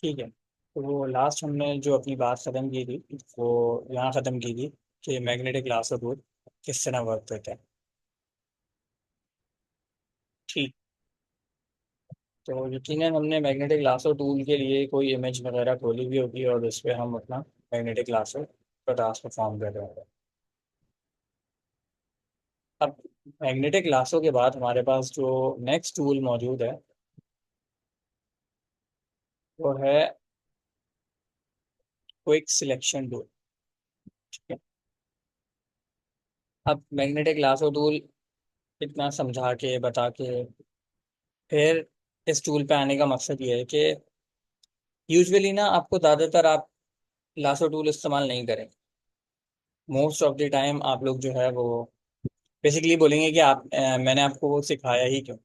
ठीक है। तो वो लास्ट हमने जो अपनी बात ख़त्म की थी वो यहाँ ख़त्म की थी कि मैग्नेटिक लासो टूल किस तरह वर्क करता है। ठीक। तो यकीनन हमने मैग्नेटिक लासो टूल के लिए कोई इमेज वगैरह खोली हुई होगी और उस पर हम अपना मैग्नेटिक लासो का टास्क परफॉर्म कर रहे होंगे। अब मैग्नेटिक लासो के बाद हमारे पास जो नेक्स्ट टूल मौजूद है वो है क्विक सिलेक्शन टूल। ठीक है। अब मैग्नेटिक लासो टूल इतना समझा के बता के फिर इस टूल पे आने का मकसद ये है कि यूजुअली ना आपको ज़्यादातर आप लासो टूल इस्तेमाल नहीं करें। मोस्ट ऑफ द टाइम आप लोग जो है वो बेसिकली बोलेंगे कि मैंने आपको वो सिखाया ही क्यों।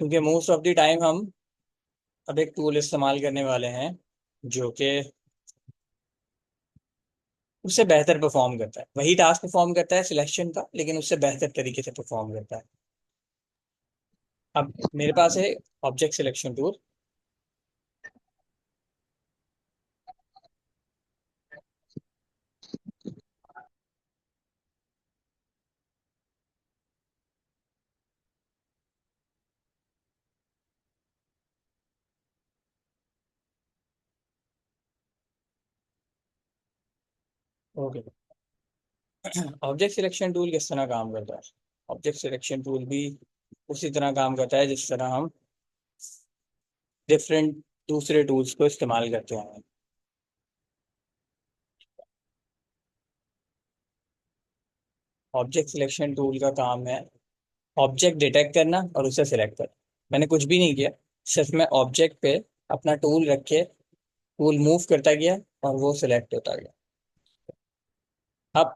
क्योंकि मोस्ट ऑफ द टाइम हम अब एक टूल इस्तेमाल करने वाले हैं जो कि उससे बेहतर परफॉर्म करता है, वही टास्क परफॉर्म करता है सिलेक्शन का, लेकिन उससे बेहतर तरीके से परफॉर्म करता है। अब मेरे पास है object selection tool. Okay. Object selection tool किस तरह काम करता है? ऑब्जेक्ट सिलेक्शन टूल भी उसी तरह काम करता है जिस तरह हम डिफरेंट दूसरे टूल्स को इस्तेमाल करते हैं। ऑब्जेक्ट सिलेक्शन टूल का काम है ऑब्जेक्ट डिटेक्ट करना और उसे सिलेक्ट करना। मैंने कुछ भी नहीं किया, सिर्फ मैं ऑब्जेक्ट पे अपना टूल रख के टूल मूव करता गया और वो सिलेक्ट होता गया। अब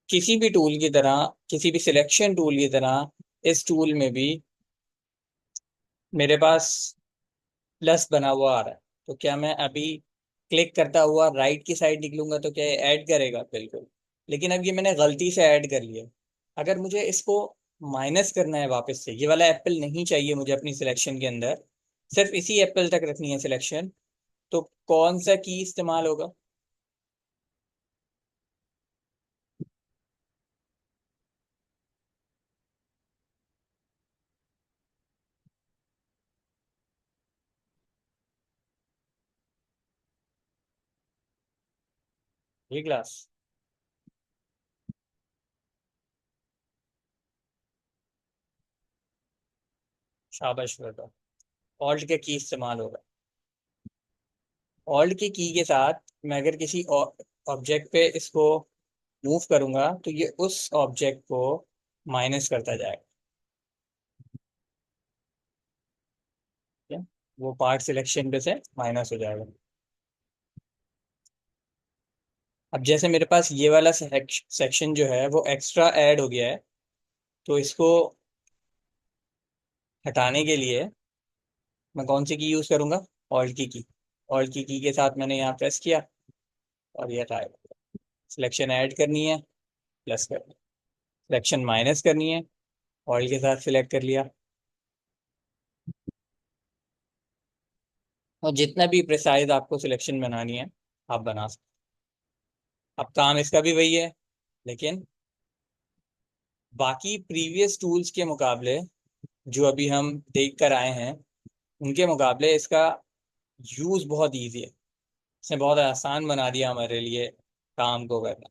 किसी भी टूल की तरह, किसी भी सिलेक्शन टूल की तरह इस टूल में भी मेरे पास प्लस बना हुआ आ रहा है। तो क्या मैं अभी क्लिक करता हुआ राइट की साइड निकलूंगा तो क्या ये ऐड करेगा? बिल्कुल। लेकिन अब ये मैंने गलती से ऐड कर लिया। अगर मुझे इसको माइनस करना है वापस से, ये वाला एप्पल नहीं चाहिए मुझे अपनी सिलेक्शन के अंदर, सिर्फ इसी एप्पल तक रखनी है सिलेक्शन, तो कौन सा की इस्तेमाल होगा? ये क्लास। शाबाश बेटा। ऑल्ट के की इस्तेमाल होगा। ऑल्ट की के साथ मैं अगर किसी ऑब्जेक्ट पे इसको मूव करूंगा तो ये उस ऑब्जेक्ट को माइनस करता जाएगा। ठीक है? वो पार्ट सिलेक्शन पे से माइनस हो जाएगा। अब जैसे मेरे पास ये वाला सेक्शन जो है वो एक्स्ट्रा ऐड हो गया है, तो इसको हटाने के लिए मैं कौन सी की यूज करूंगा? ऑल्ट की। ऑल्ट की के साथ मैंने यहाँ प्रेस किया और ये हटाएगा। सिलेक्शन ऐड करनी है, प्लस कर, सिलेक्शन माइनस करनी है, ऑल्ट के साथ सिलेक्ट कर लिया। और जितना भी प्रिसाइज आपको सिलेक्शन बनानी है आप बना सकते। अब काम इसका भी वही है, लेकिन बाकी प्रीवियस टूल्स के मुकाबले जो अभी हम देख कर आए हैं उनके मुकाबले इसका यूज़ बहुत ईजी है। इसने बहुत आसान बना दिया हमारे लिए काम को करना।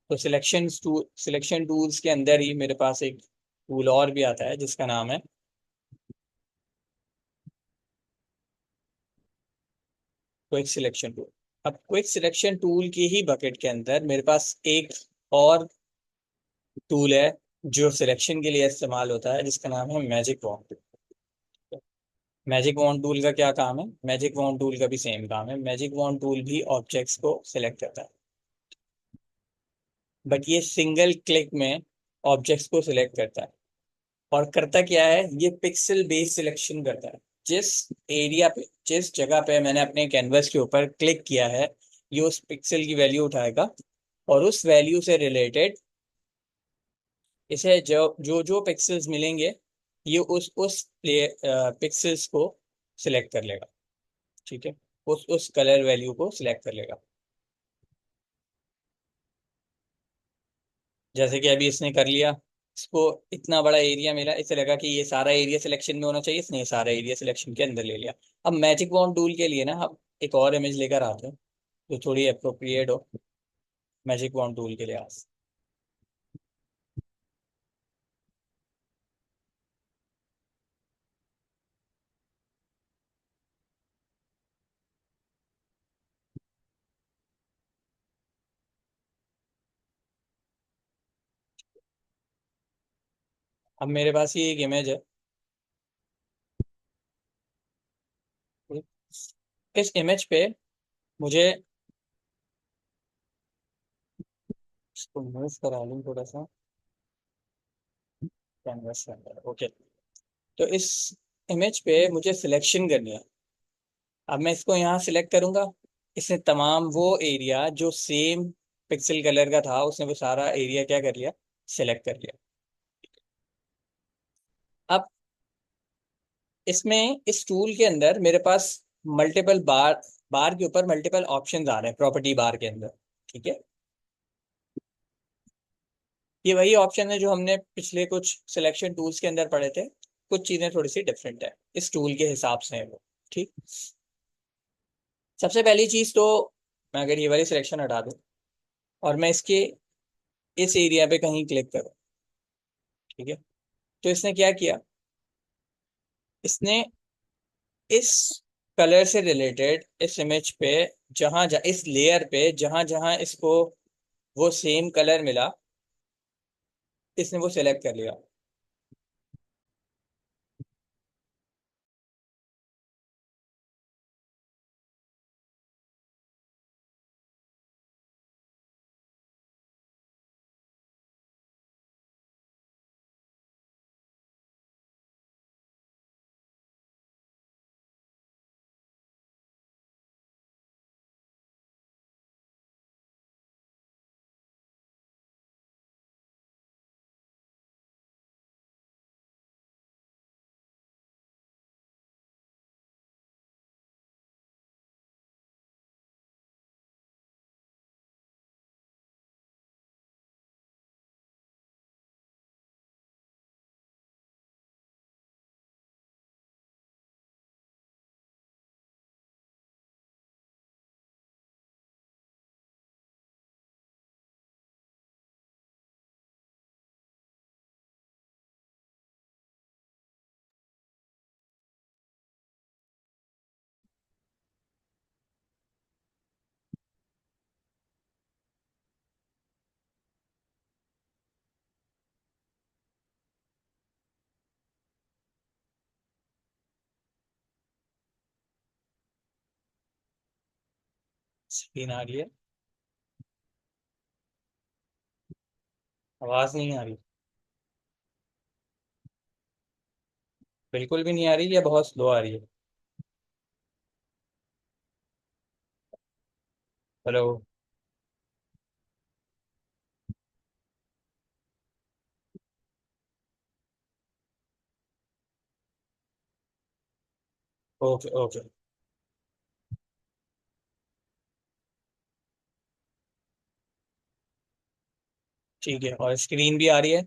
तो सिलेक्शन टूल्स के अंदर ही मेरे पास एक टूल और भी आता है जिसका नाम है क्विक सिलेक्शन टूल। अब क्विक सिलेक्शन टूल की ही बकेट के अंदर मेरे पास एक और टूल है जो सिलेक्शन के लिए इस्तेमाल होता है जिसका नाम है magic wand. Magic wand tool का क्या काम है? मैजिक वॉन्ड टूल का भी सेम काम है। मैजिक वॉन्ड टूल भी ऑब्जेक्ट्स को सिलेक्ट करता है, बट ये सिंगल क्लिक में ऑब्जेक्ट्स को सिलेक्ट करता है। और करता क्या है, ये पिक्सल बेस्ड सिलेक्शन करता है। जिस एरिया पे, जिस जगह पे मैंने अपने कैनवस के ऊपर क्लिक किया है, ये उस पिक्सल की वैल्यू उठाएगा और उस वैल्यू से रिलेटेड इसे जो जो जो पिक्सल्स मिलेंगे ये उस पिक्सल्स को सिलेक्ट कर लेगा। ठीक है, उस कलर वैल्यू को सिलेक्ट कर लेगा। जैसे कि अभी इसने कर लिया, इसको इतना बड़ा एरिया मिला, इसे लगा कि ये सारा एरिया सिलेक्शन में होना चाहिए, इसने ये सारा एरिया सिलेक्शन के अंदर ले लिया। अब मैजिक वॉन्ड टूल के लिए ना हम एक और इमेज लेकर आते हैं जो थोड़ी अप्रोप्रिएट हो मैजिक वॉन्ड टूल के लिए। अब मेरे पास ये एक इमेज है। इस इमेज पे मुझे इसको मूव करा लूँ थोड़ा सा कैनवस के अंदर। ओके, तो इस इमेज पे मुझे सिलेक्शन करनी है। अब मैं इसको यहाँ सिलेक्ट करूंगा, इसने तमाम वो एरिया जो सेम पिक्सल कलर का था उसने वो सारा एरिया क्या कर लिया, सिलेक्ट कर लिया। अब इसमें इस टूल के अंदर मेरे पास मल्टीपल बार, बार के ऊपर मल्टीपल ऑप्शंस आ रहे हैं प्रॉपर्टी बार के अंदर। ठीक है, ये वही ऑप्शन है जो हमने पिछले कुछ सिलेक्शन टूल्स के अंदर पढ़े थे। कुछ चीजें थोड़ी सी डिफरेंट है इस टूल के हिसाब से है वो। ठीक, सबसे पहली चीज तो मैं अगर ये वाली सिलेक्शन हटा दूं और मैं इसके इस एरिया पे कहीं क्लिक करूं, ठीक है, तो इसने क्या किया, इसने इस कलर से रिलेटेड इस इमेज पे जहां जहां इस लेयर पे जहां जहां इसको वो सेम कलर मिला, इसने वो सिलेक्ट कर लिया। स्क्रीन आ रही है, आवाज नहीं आ रही। बिल्कुल भी नहीं आ रही या बहुत स्लो आ रही है। हेलो। ओके ओके, ठीक है, और स्क्रीन भी आ रही है।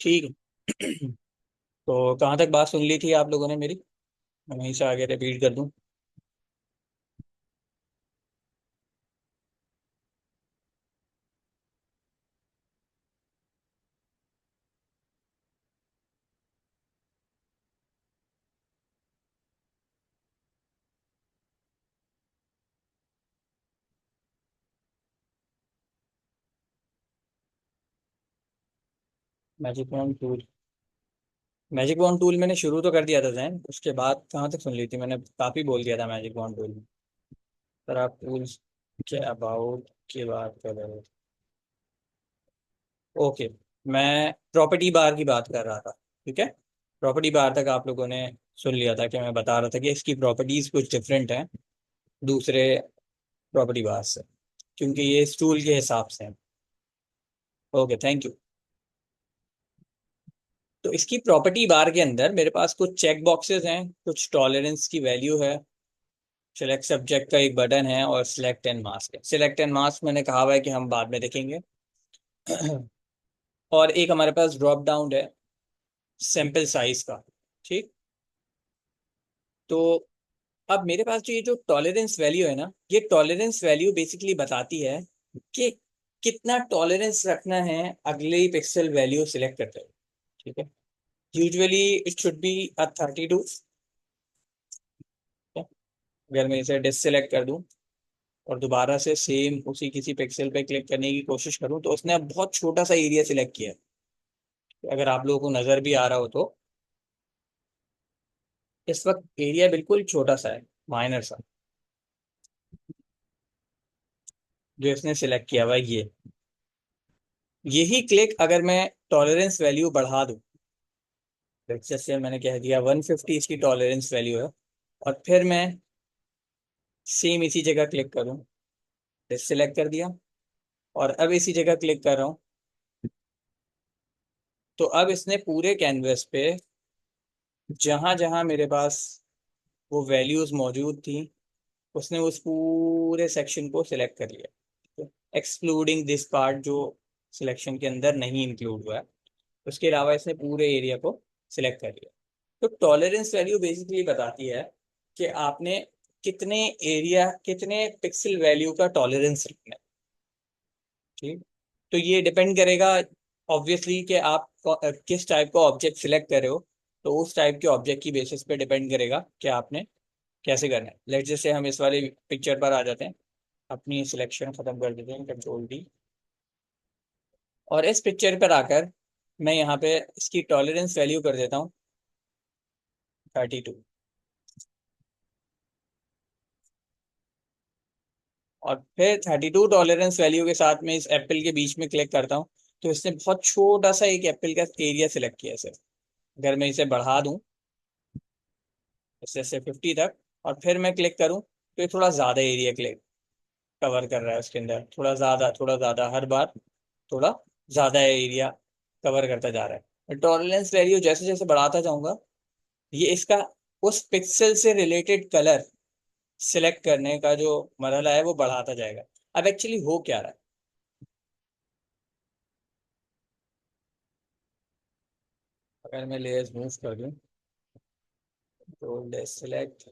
ठीक है। तो कहाँ तक बात सुन ली थी आप लोगों ने मेरी, मैं वहीं से आगे रिपीट कर दूं। Magic wand tool, magic wand tool मैंने शुरू तो कर दिया था जैन, उसके बाद कहाँ तक सुन ली थी मैंने, काफी बोल दिया था मैजिक वॉन्ड टूल में। पर आप टूल्स के अबाउट की बात कर रहे हो। ओके, मैं प्रॉपर्टी बार की बात कर रहा था। ठीक है, प्रॉपर्टी बार तक आप लोगों ने सुन लिया था कि मैं बता रहा था कि इसकी प्रॉपर्टीज कुछ डिफरेंट हैं दूसरे प्रॉपर्टी बार से, क्योंकि ये स्टूल के हिसाब से है। Okay, thank you. तो इसकी प्रॉपर्टी बार के अंदर मेरे पास कुछ चेक बॉक्सेस हैं, कुछ टॉलरेंस की वैल्यू है, सिलेक्ट सब्जेक्ट का एक बटन है, और सिलेक्ट एंड मास्क है। सिलेक्ट एंड मास्क मैंने कहा हुआ है कि हम बाद में देखेंगे। और एक हमारे पास ड्रॉप डाउन है सैंपल साइज का। ठीक। तो अब मेरे पास जो ये जो टॉलरेंस वैल्यू है ना, ये टॉलरेंस वैल्यू बेसिकली बताती है कि कितना टॉलरेंस रखना है अगले ही पिक्सल वैल्यू सिलेक्ट करते हुए। ठीक है। Usually it should be a 32। अगर मैं इसे डिससेलेक्ट कर दूं और दोबारा से सेम उसी किसी पिक्सल पे क्लिक करने की कोशिश करूं, तो उसने अब बहुत छोटा सा एरिया सिलेक्ट किया है। अगर आप लोगों को नजर भी आ रहा हो तो इस वक्त एरिया बिल्कुल छोटा सा है, माइनर सा, जो इसने सिलेक्ट किया हुआ है ये। यही क्लिक अगर मैं टॉलरेंस वैल्यू बढ़ा दूं, जैसे मैंने कह दिया 150 इसकी टॉलरेंस वैल्यू है, और फिर मैं सेम इसी जगह क्लिक करूं, सिलेक्ट कर दिया, और अब इसी जगह क्लिक कर रहा हूं, तो अब इसने पूरे कैनवस पे जहां जहां मेरे पास वो वैल्यूज मौजूद थी, उसने उस पूरे सेक्शन को सिलेक्ट कर लिया, एक्सक्लूडिंग दिस पार्ट जो सिलेक्शन के अंदर नहीं इंक्लूड हुआ है। उसके अलावा इसने पूरे एरिया को सिलेक्ट कर लिया। तो टॉलरेंस वैल्यू बेसिकली बताती है कि आपने कितने एरिया, कितने पिक्सल वैल्यू का टॉलरेंस रखना है। ठीक। तो ये डिपेंड करेगा ऑब्वियसली कि आप किस टाइप का ऑब्जेक्ट सिलेक्ट कर रहे हो। तो उस टाइप के ऑब्जेक्ट की बेसिस पे डिपेंड करेगा कि आपने कैसे करना है। लेट जैसे हम इस वाले पिक्चर पर आ जाते हैं, अपनी सिलेक्शन खत्म कर देते हैं, कंट्रोल D, और इस पिक्चर पर आकर मैं यहाँ पे इसकी टॉलरेंस वैल्यू कर देता हूँ 32। और फिर 32 टॉलरेंस वैल्यू के साथ में इस एप्पल के बीच में क्लिक करता हूँ, तो इसने बहुत छोटा सा एक एप्पल का एरिया सिलेक्ट किया है सिर्फ। अगर मैं इसे बढ़ा दूं इससे 50 तक, और फिर मैं क्लिक करूं, तो ये थोड़ा ज़्यादा एरिया क्लिक कवर कर रहा है, उसके अंदर थोड़ा ज़्यादा हर बार थोड़ा ज़्यादा एरिया कवर करता जा रहा है। टॉलरेंस वैल्यू जैसे जैसे बढ़ाता जाऊंगा, ये इसका उस पिक्सल से रिलेटेड कलर सिलेक्ट करने का जो मरहला है वो बढ़ाता जाएगा। अब एक्चुअली हो क्या रहा है, अगर मैं लेयर्स मूव कर दूं, तो सेलेक्ट,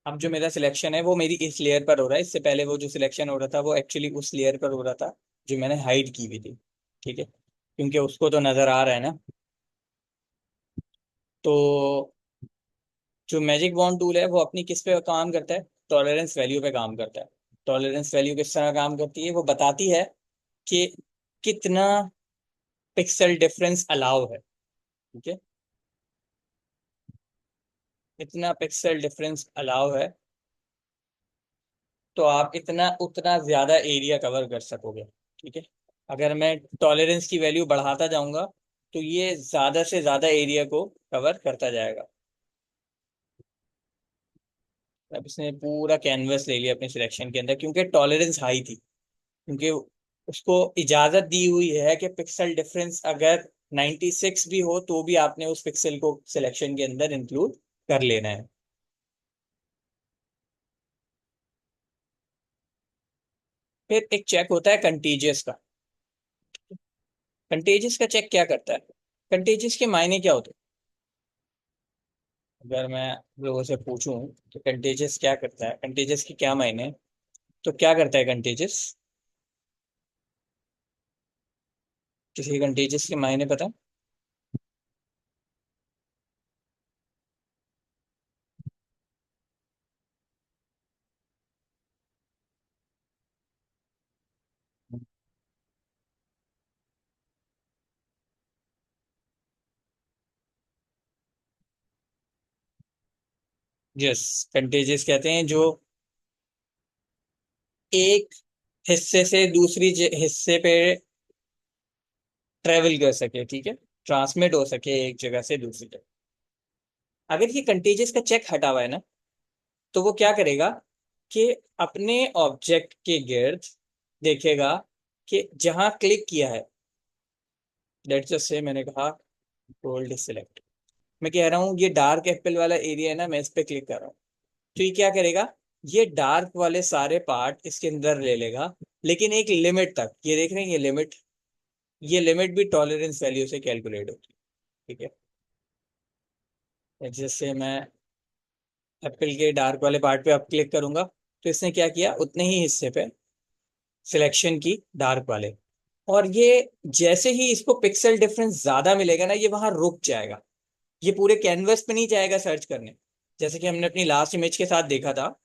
अब जो मेरा सिलेक्शन है वो मेरी इस लेयर पर हो रहा है। इससे पहले वो जो सिलेक्शन हो रहा था वो एक्चुअली उस लेयर पर हो रहा था जो मैंने हाइड की हुई थी। ठीक है, क्योंकि उसको तो नजर आ रहा है ना। तो जो मैजिक वॉन्ड टूल है वो अपनी किस पे काम करता है, टॉलरेंस वैल्यू पे काम करता है। टॉलरेंस वैल्यू किस तरह काम करती है, वो बताती है कि कितना पिक्सल डिफरेंस अलाउ है। ठीक है, इतना पिक्सल डिफरेंस अलाउ है, तो आप इतना उतना ज्यादा एरिया कवर कर सकोगे। ठीक है। अगर मैं टॉलरेंस की वैल्यू बढ़ाता जाऊंगा, तो ये ज्यादा से ज्यादा एरिया को कवर करता जाएगा। अब इसने पूरा कैनवस ले लिया अपने सिलेक्शन के अंदर, क्योंकि टॉलरेंस हाई थी, क्योंकि उसको इजाजत दी हुई है कि पिक्सल डिफरेंस अगर 96 भी हो तो भी आपने उस पिक्सल को सिलेक्शन के अंदर इंक्लूड कर लेना है। फिर एक चेक होता है कंटीजियस का। कंटेजियस का चेक क्या करता है, कंटेजियस के मायने क्या होते हैं, अगर मैं लोगों से पूछूं तो कंटेजियस क्या करता है, कंटेजियस के क्या मायने हैं? तो क्या करता है कंटेजियस, किसी कंटेजियस के मायने पता है? यस, कंटेजियस कहते हैं जो एक हिस्से से दूसरी हिस्से पे ट्रेवल कर सके, ठीक है, ट्रांसमिट हो सके एक जगह से दूसरी जगह। अगर ये कंटेजियस का चेक हटा हुआ है ना, तो वो क्या करेगा कि अपने ऑब्जेक्ट के गिर्द देखेगा कि जहां क्लिक किया है, लेट्स जस्ट से मैंने कहा गोल्ड सिलेक्ट, मैं कह रहा हूँ ये डार्क एप्पल वाला एरिया है ना, मैं इस पे क्लिक कर रहा हूँ, तो ये क्या करेगा, ये डार्क वाले सारे पार्ट इसके अंदर ले लेगा, लेकिन एक लिमिट तक। ये देख रहे हैं, ये लिमिट भी टॉलरेंस वैल्यू से कैलकुलेट होती है, ठीक है। जैसे मैं एप्पल के डार्क वाले पार्ट पे अब क्लिक करूंगा, तो इसने क्या किया, उतने ही हिस्से पे सिलेक्शन की डार्क वाले, और ये जैसे ही इसको पिक्सल डिफरेंस ज्यादा मिलेगा ना, ये वहां रुक जाएगा, ये पूरे कैनवस पे नहीं जाएगा सर्च करने, जैसे कि हमने अपनी लास्ट इमेज के साथ देखा था।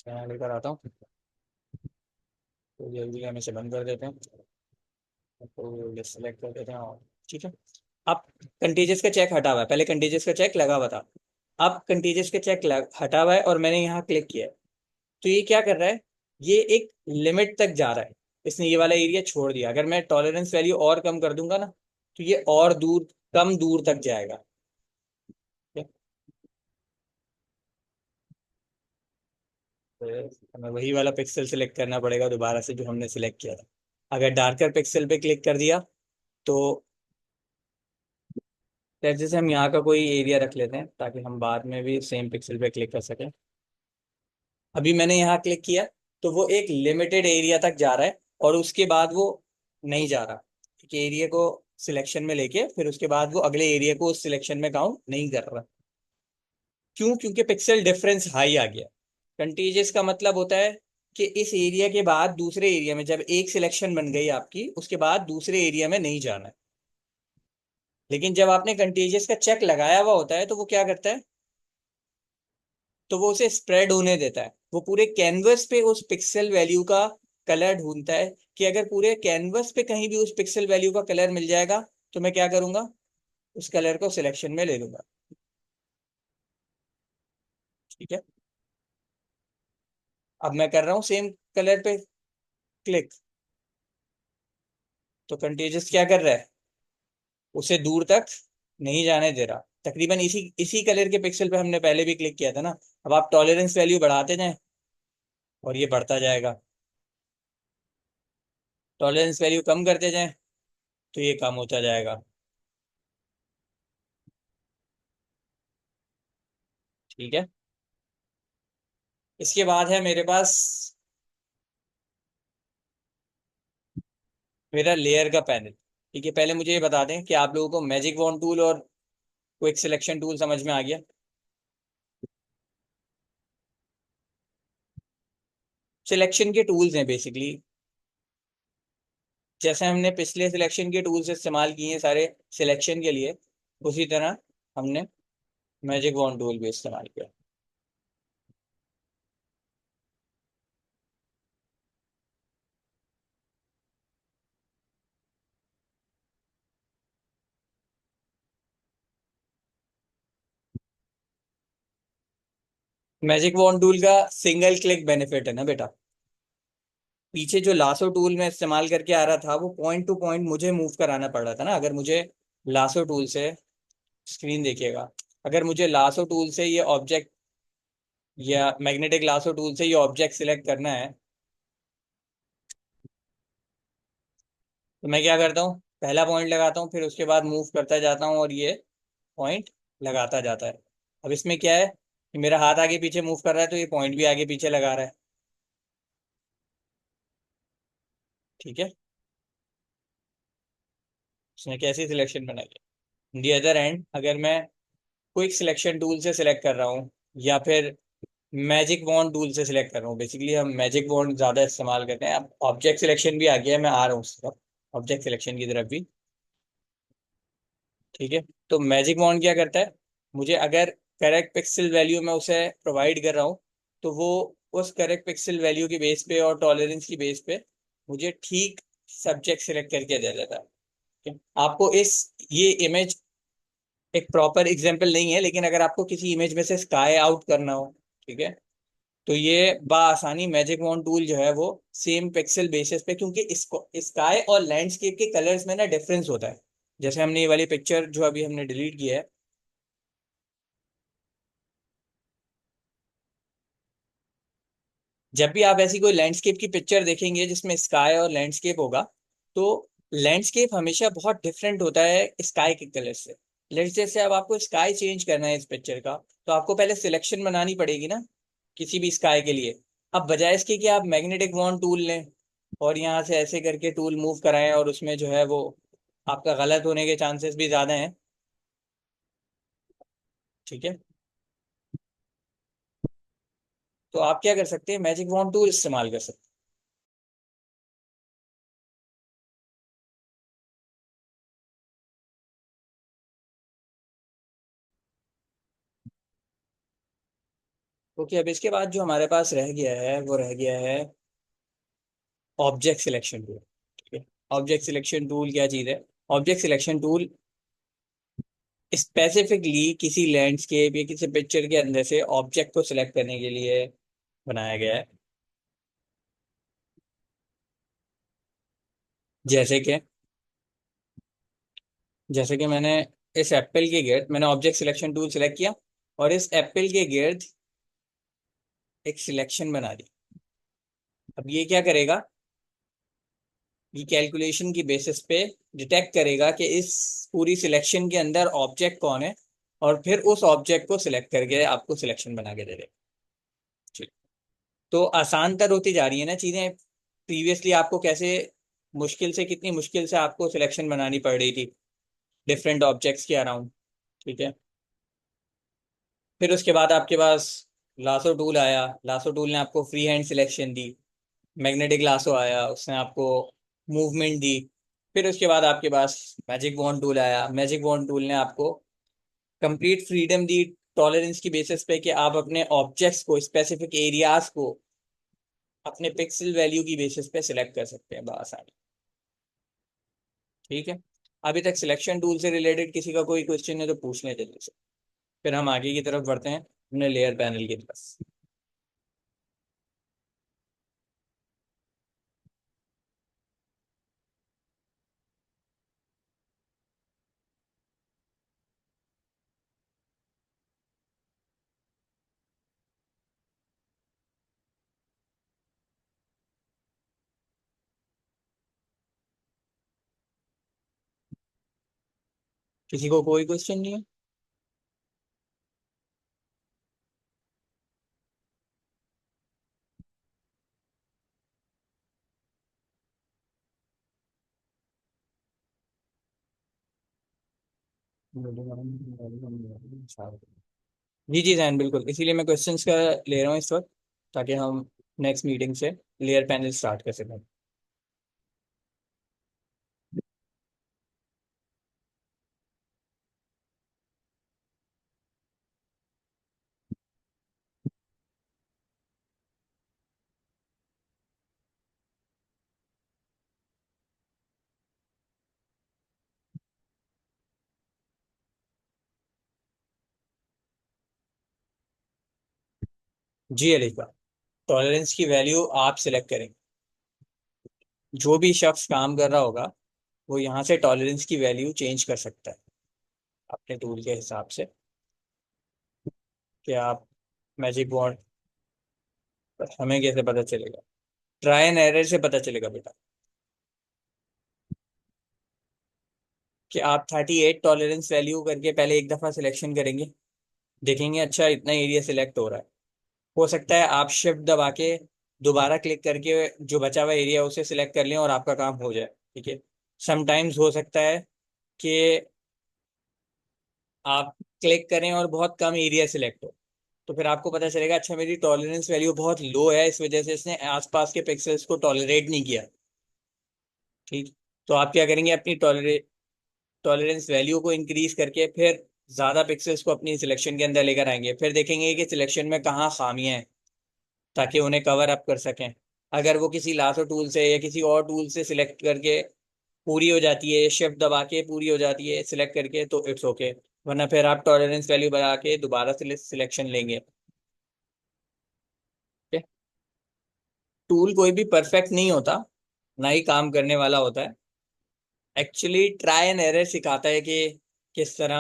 मैं लेकर आता हूँ, तो जल्दी हम इसे बंद कर देते हैं, तो सेलेक्ट कर देते हैं, और ठीक है। अब कंटीजियस का चेक हटा हुआ है, पहले कंटीजियस का चेक लगा हुआ था, अब कंटीजियस का चेक हटा हुआ है और मैंने यहाँ क्लिक किया है, तो ये क्या कर रहा है, ये एक लिमिट तक जा रहा है, इसने ये वाला एरिया छोड़ दिया। अगर मैं टॉलरेंस वैल्यू और कम कर दूंगा ना, तो ये और दूर, कम दूर तक जाएगा, ठीक है? तो हमें वही वाला पिक्सल सिलेक्ट करना पड़ेगा दोबारा से जो हमने सिलेक्ट किया था। अगर डार्कर पिक्सल पे क्लिक कर दिया, तो जैसे हम यहाँ का कोई एरिया रख लेते हैं ताकि हम बाद में भी सेम पिक्सल पे क्लिक कर सकें। अभी मैंने यहाँ क्लिक किया, तो वो एक लिमिटेड एरिया तक जा रहा है, और उसके बाद वो नहीं जा रहा, एक एरिया को सिलेक्शन में लेके फिर उसके बाद वो अगले एरिया को उस सिलेक्शन में काउंट नहीं कर रहा। क्यों? क्योंकि पिक्सल डिफरेंस हाई आ गया। कंटीजियस का मतलब होता है कि इस एरिया के बाद दूसरे एरिया में, जब एक सिलेक्शन बन गई आपकी, उसके बाद दूसरे एरिया में नहीं जाना है। लेकिन जब आपने कंटीजियस का चेक लगाया हुआ होता है, तो वो क्या करता है, तो वो उसे स्प्रेड होने देता है, वो पूरे कैनवस पे उस पिक्सल वैल्यू का कलर ढूंढता है, कि अगर पूरे कैनवस पे कहीं भी उस पिक्सल वैल्यू का कलर मिल जाएगा, तो मैं क्या करूंगा, उस कलर को सिलेक्शन में ले लूंगा, ठीक है। अब मैं कर रहा हूँ सेम कलर पे क्लिक, तो कंटेजियस क्या कर रहा है, उसे दूर तक नहीं जाने दे रहा, तकरीबन इसी इसी कलर के पिक्सल पे हमने पहले भी क्लिक किया था ना। अब आप टॉलरेंस वैल्यू बढ़ाते जाएं और ये बढ़ता जाएगा, टॉलरेंस वैल्यू कम करते जाएं तो ये कम होता जाएगा, ठीक है। इसके बाद है मेरे पास मेरा लेयर का पैनल, ठीक है। पहले मुझे ये बता दें कि आप लोगों को मैजिक वॉन्ड टूल और क्विक सिलेक्शन टूल समझ में आ गया। सिलेक्शन के टूल्स हैं बेसिकली, जैसे हमने पिछले सिलेक्शन के टूल्स इस्तेमाल किए हैं सारे सिलेक्शन के लिए, उसी तरह हमने मैजिक वॉन्ड टूल भी इस्तेमाल किया। मैजिक वॉन्ड टूल का सिंगल क्लिक बेनिफिट है ना बेटा, पीछे जो लासो टूल में इस्तेमाल करके आ रहा था, वो पॉइंट टू पॉइंट मुझे मूव कराना पड़ रहा था ना। अगर मुझे लासो टूल से, स्क्रीन देखिएगा, अगर मुझे लासो टूल से ये ऑब्जेक्ट या मैग्नेटिक लासो टूल से ये ऑब्जेक्ट सिलेक्ट करना है, तो मैं क्या करता हूँ, पहला पॉइंट लगाता हूँ, फिर उसके बाद मूव करता जाता हूँ, और ये पॉइंट लगाता जाता है। अब इसमें क्या है कि मेरा हाथ आगे पीछे मूव कर रहा है, तो ये पॉइंट भी आगे पीछे लगा रहा है, ठीक है। उसने कैसी सिलेक्शन बनाई है। दी अदर एंड, अगर मैं क्विक सिलेक्शन टूल से सिलेक्ट कर रहा हूँ, या फिर मैजिक वॉन्ड टूल से सिलेक्ट कर रहा हूँ, बेसिकली हम मैजिक वॉन्ड ज़्यादा इस्तेमाल करते हैं। अब ऑब्जेक्ट सिलेक्शन भी आ गया है, मैं आ रहा हूँ उस तरफ, ऑब्जेक्ट सिलेक्शन की तरफ भी, ठीक है। तो मैजिक वॉन्ड क्या करता है, मुझे अगर करेक्ट पिक्सल वैल्यू मैं उसे प्रोवाइड कर रहा हूँ, तो वो उस करेक्ट पिक्सल वैल्यू की बेस पे और टॉलरेंस की बेस पे मुझे ठीक सब्जेक्ट सिलेक्ट करके दे देता है। ठीक है? आपको इस ये इमेज एक प्रॉपर एग्जांपल नहीं है, लेकिन अगर आपको किसी इमेज में से स्काई आउट करना हो, ठीक है, तो ये बाआसानी मैजिक वॉन्ड टूल जो है वो सेम पिक्सल बेसिस पे, क्योंकि इसको स्काई और लैंडस्केप के कलर्स में ना डिफरेंस होता है। जैसे हमने ये वाली पिक्चर जो अभी हमने डिलीट किया है, जब भी आप ऐसी कोई लैंडस्केप की पिक्चर देखेंगे जिसमें स्काई और लैंडस्केप होगा, तो लैंडस्केप हमेशा बहुत डिफरेंट होता है स्काई के कलर से। लेट्स जैसे अब आपको स्काई चेंज करना है इस पिक्चर का, तो आपको पहले सिलेक्शन बनानी पड़ेगी ना किसी भी स्काई के लिए। अब बजाय इसके कि आप मैग्नेटिक वॉन्ड टूल लें और यहाँ से ऐसे करके टूल मूव कराएं, और उसमें जो है वो आपका गलत होने के चांसेस भी ज़्यादा हैं। ठीक है, तो आप क्या कर सकते हैं, मैजिक वॉन्ड टूल इस्तेमाल कर सकते हैं। ओके, अब इसके बाद जो हमारे पास रह गया है वो रह गया है ऑब्जेक्ट सिलेक्शन टूल। ठीक है, ऑब्जेक्ट सिलेक्शन टूल क्या चीज़ है? ऑब्जेक्ट सिलेक्शन टूल स्पेसिफिकली किसी लैंडस्केप या किसी पिक्चर के अंदर से ऑब्जेक्ट को सिलेक्ट करने के लिए बनाया गया है। जैसे कि जैसे कि इस एप्पल के गिर्द मैंने ऑब्जेक्ट सिलेक्शन टूल सिलेक्ट किया, और इस एप्पल के गिर्द एक सिलेक्शन बना दी। अब ये क्या करेगा, ये कैलकुलेशन की बेसिस पे डिटेक्ट करेगा कि इस पूरी सिलेक्शन के अंदर ऑब्जेक्ट कौन है, और फिर उस ऑब्जेक्ट को सिलेक्ट करके आपको सिलेक्शन बना के दे देगा। ठीक। तो आसान तर होती जा रही है ना चीजें। प्रीवियसली आपको कैसे मुश्किल से, कितनी मुश्किल से आपको सिलेक्शन बनानी पड़ रही थी डिफरेंट ऑब्जेक्ट्स के अराउंड। ठीक है, फिर उसके बाद आपके पास लासो टूल आया, लासो टूल ने आपको फ्री हैंड सिलेक्शन दी। मैग्नेटिक लासो आया, उसने आपको मूवमेंट दी। फिर उसके बाद आपके पास मैजिक वॉन्ड टूल आया, मैजिक वॉन्ड टूल ने आपको कंप्लीट फ्रीडम दी, टॉलरेंस की बेसिस पे कि आप अपने ऑब्जेक्ट्स को, स्पेसिफिक एरियाज को अपने पिक्सल वैल्यू की बेसिस पे सिलेक्ट कर सकते हैं बआसानी। ठीक है, अभी तक सिलेक्शन टूल से रिलेटेड किसी का कोई क्वेश्चन है तो पूछ लें जल्दी से, फिर हम आगे की तरफ बढ़ते हैं अपने लेयर पैनल की तरफ। किसी को कोई क्वेश्चन नहीं है? जी जी जैन, बिल्कुल, इसीलिए मैं क्वेश्चंस का ले रहा हूँ इस वक्त, ताकि हम नेक्स्ट मीटिंग से लेयर पैनल स्टार्ट कर सकें। जी अलीफा, टॉलरेंस की वैल्यू आप सिलेक्ट करेंगे। जो भी शख्स काम कर रहा होगा वो यहाँ से टॉलरेंस की वैल्यू चेंज कर सकता है अपने टूल के हिसाब से, कि आप मैजिक बॉन्ड, हमें कैसे पता चलेगा? ट्राई एंड एरर से पता चलेगा बेटा, कि आप 38 टॉलरेंस वैल्यू करके पहले एक दफ़ा सिलेक्शन करेंगे, देखेंगे अच्छा इतना एरिया सिलेक्ट हो रहा है। हो सकता है आप शिफ्ट दबा के दोबारा क्लिक करके जो बचा हुआ एरिया उसे सिलेक्ट कर लें और आपका काम हो जाए। ठीक है, समटाइम्स हो सकता है कि आप क्लिक करें और बहुत कम एरिया सिलेक्ट हो, तो फिर आपको पता चलेगा अच्छा मेरी टॉलरेंस वैल्यू बहुत लो है, इस वजह से इसने आसपास के पिक्सल्स को टॉलरेट नहीं किया। ठीक, तो आप क्या करेंगे, अपनी टॉलरेंस वैल्यू को इंक्रीज करके फिर ज़्यादा पिक्सल्स को अपनी सिलेक्शन के अंदर लेकर आएंगे, फिर देखेंगे कि सिलेक्शन में कहाँ खामियां हैं, ताकि उन्हें कवर अप कर सकें। अगर वो किसी लासो टूल से या किसी और टूल से सिलेक्ट करके पूरी हो जाती है, शिफ्ट दबा के पूरी हो जाती है सिलेक्ट करके, तो इट्स ओके। वरना फिर आप टॉलरेंस वैल्यू बढ़ा के दोबारा सिलेक्शन लेंगे। टूल कोई भी परफेक्ट नहीं होता, ना ही काम करने वाला होता है। एक्चुअली ट्राई एंड एरर सिखाता है कि किस तरह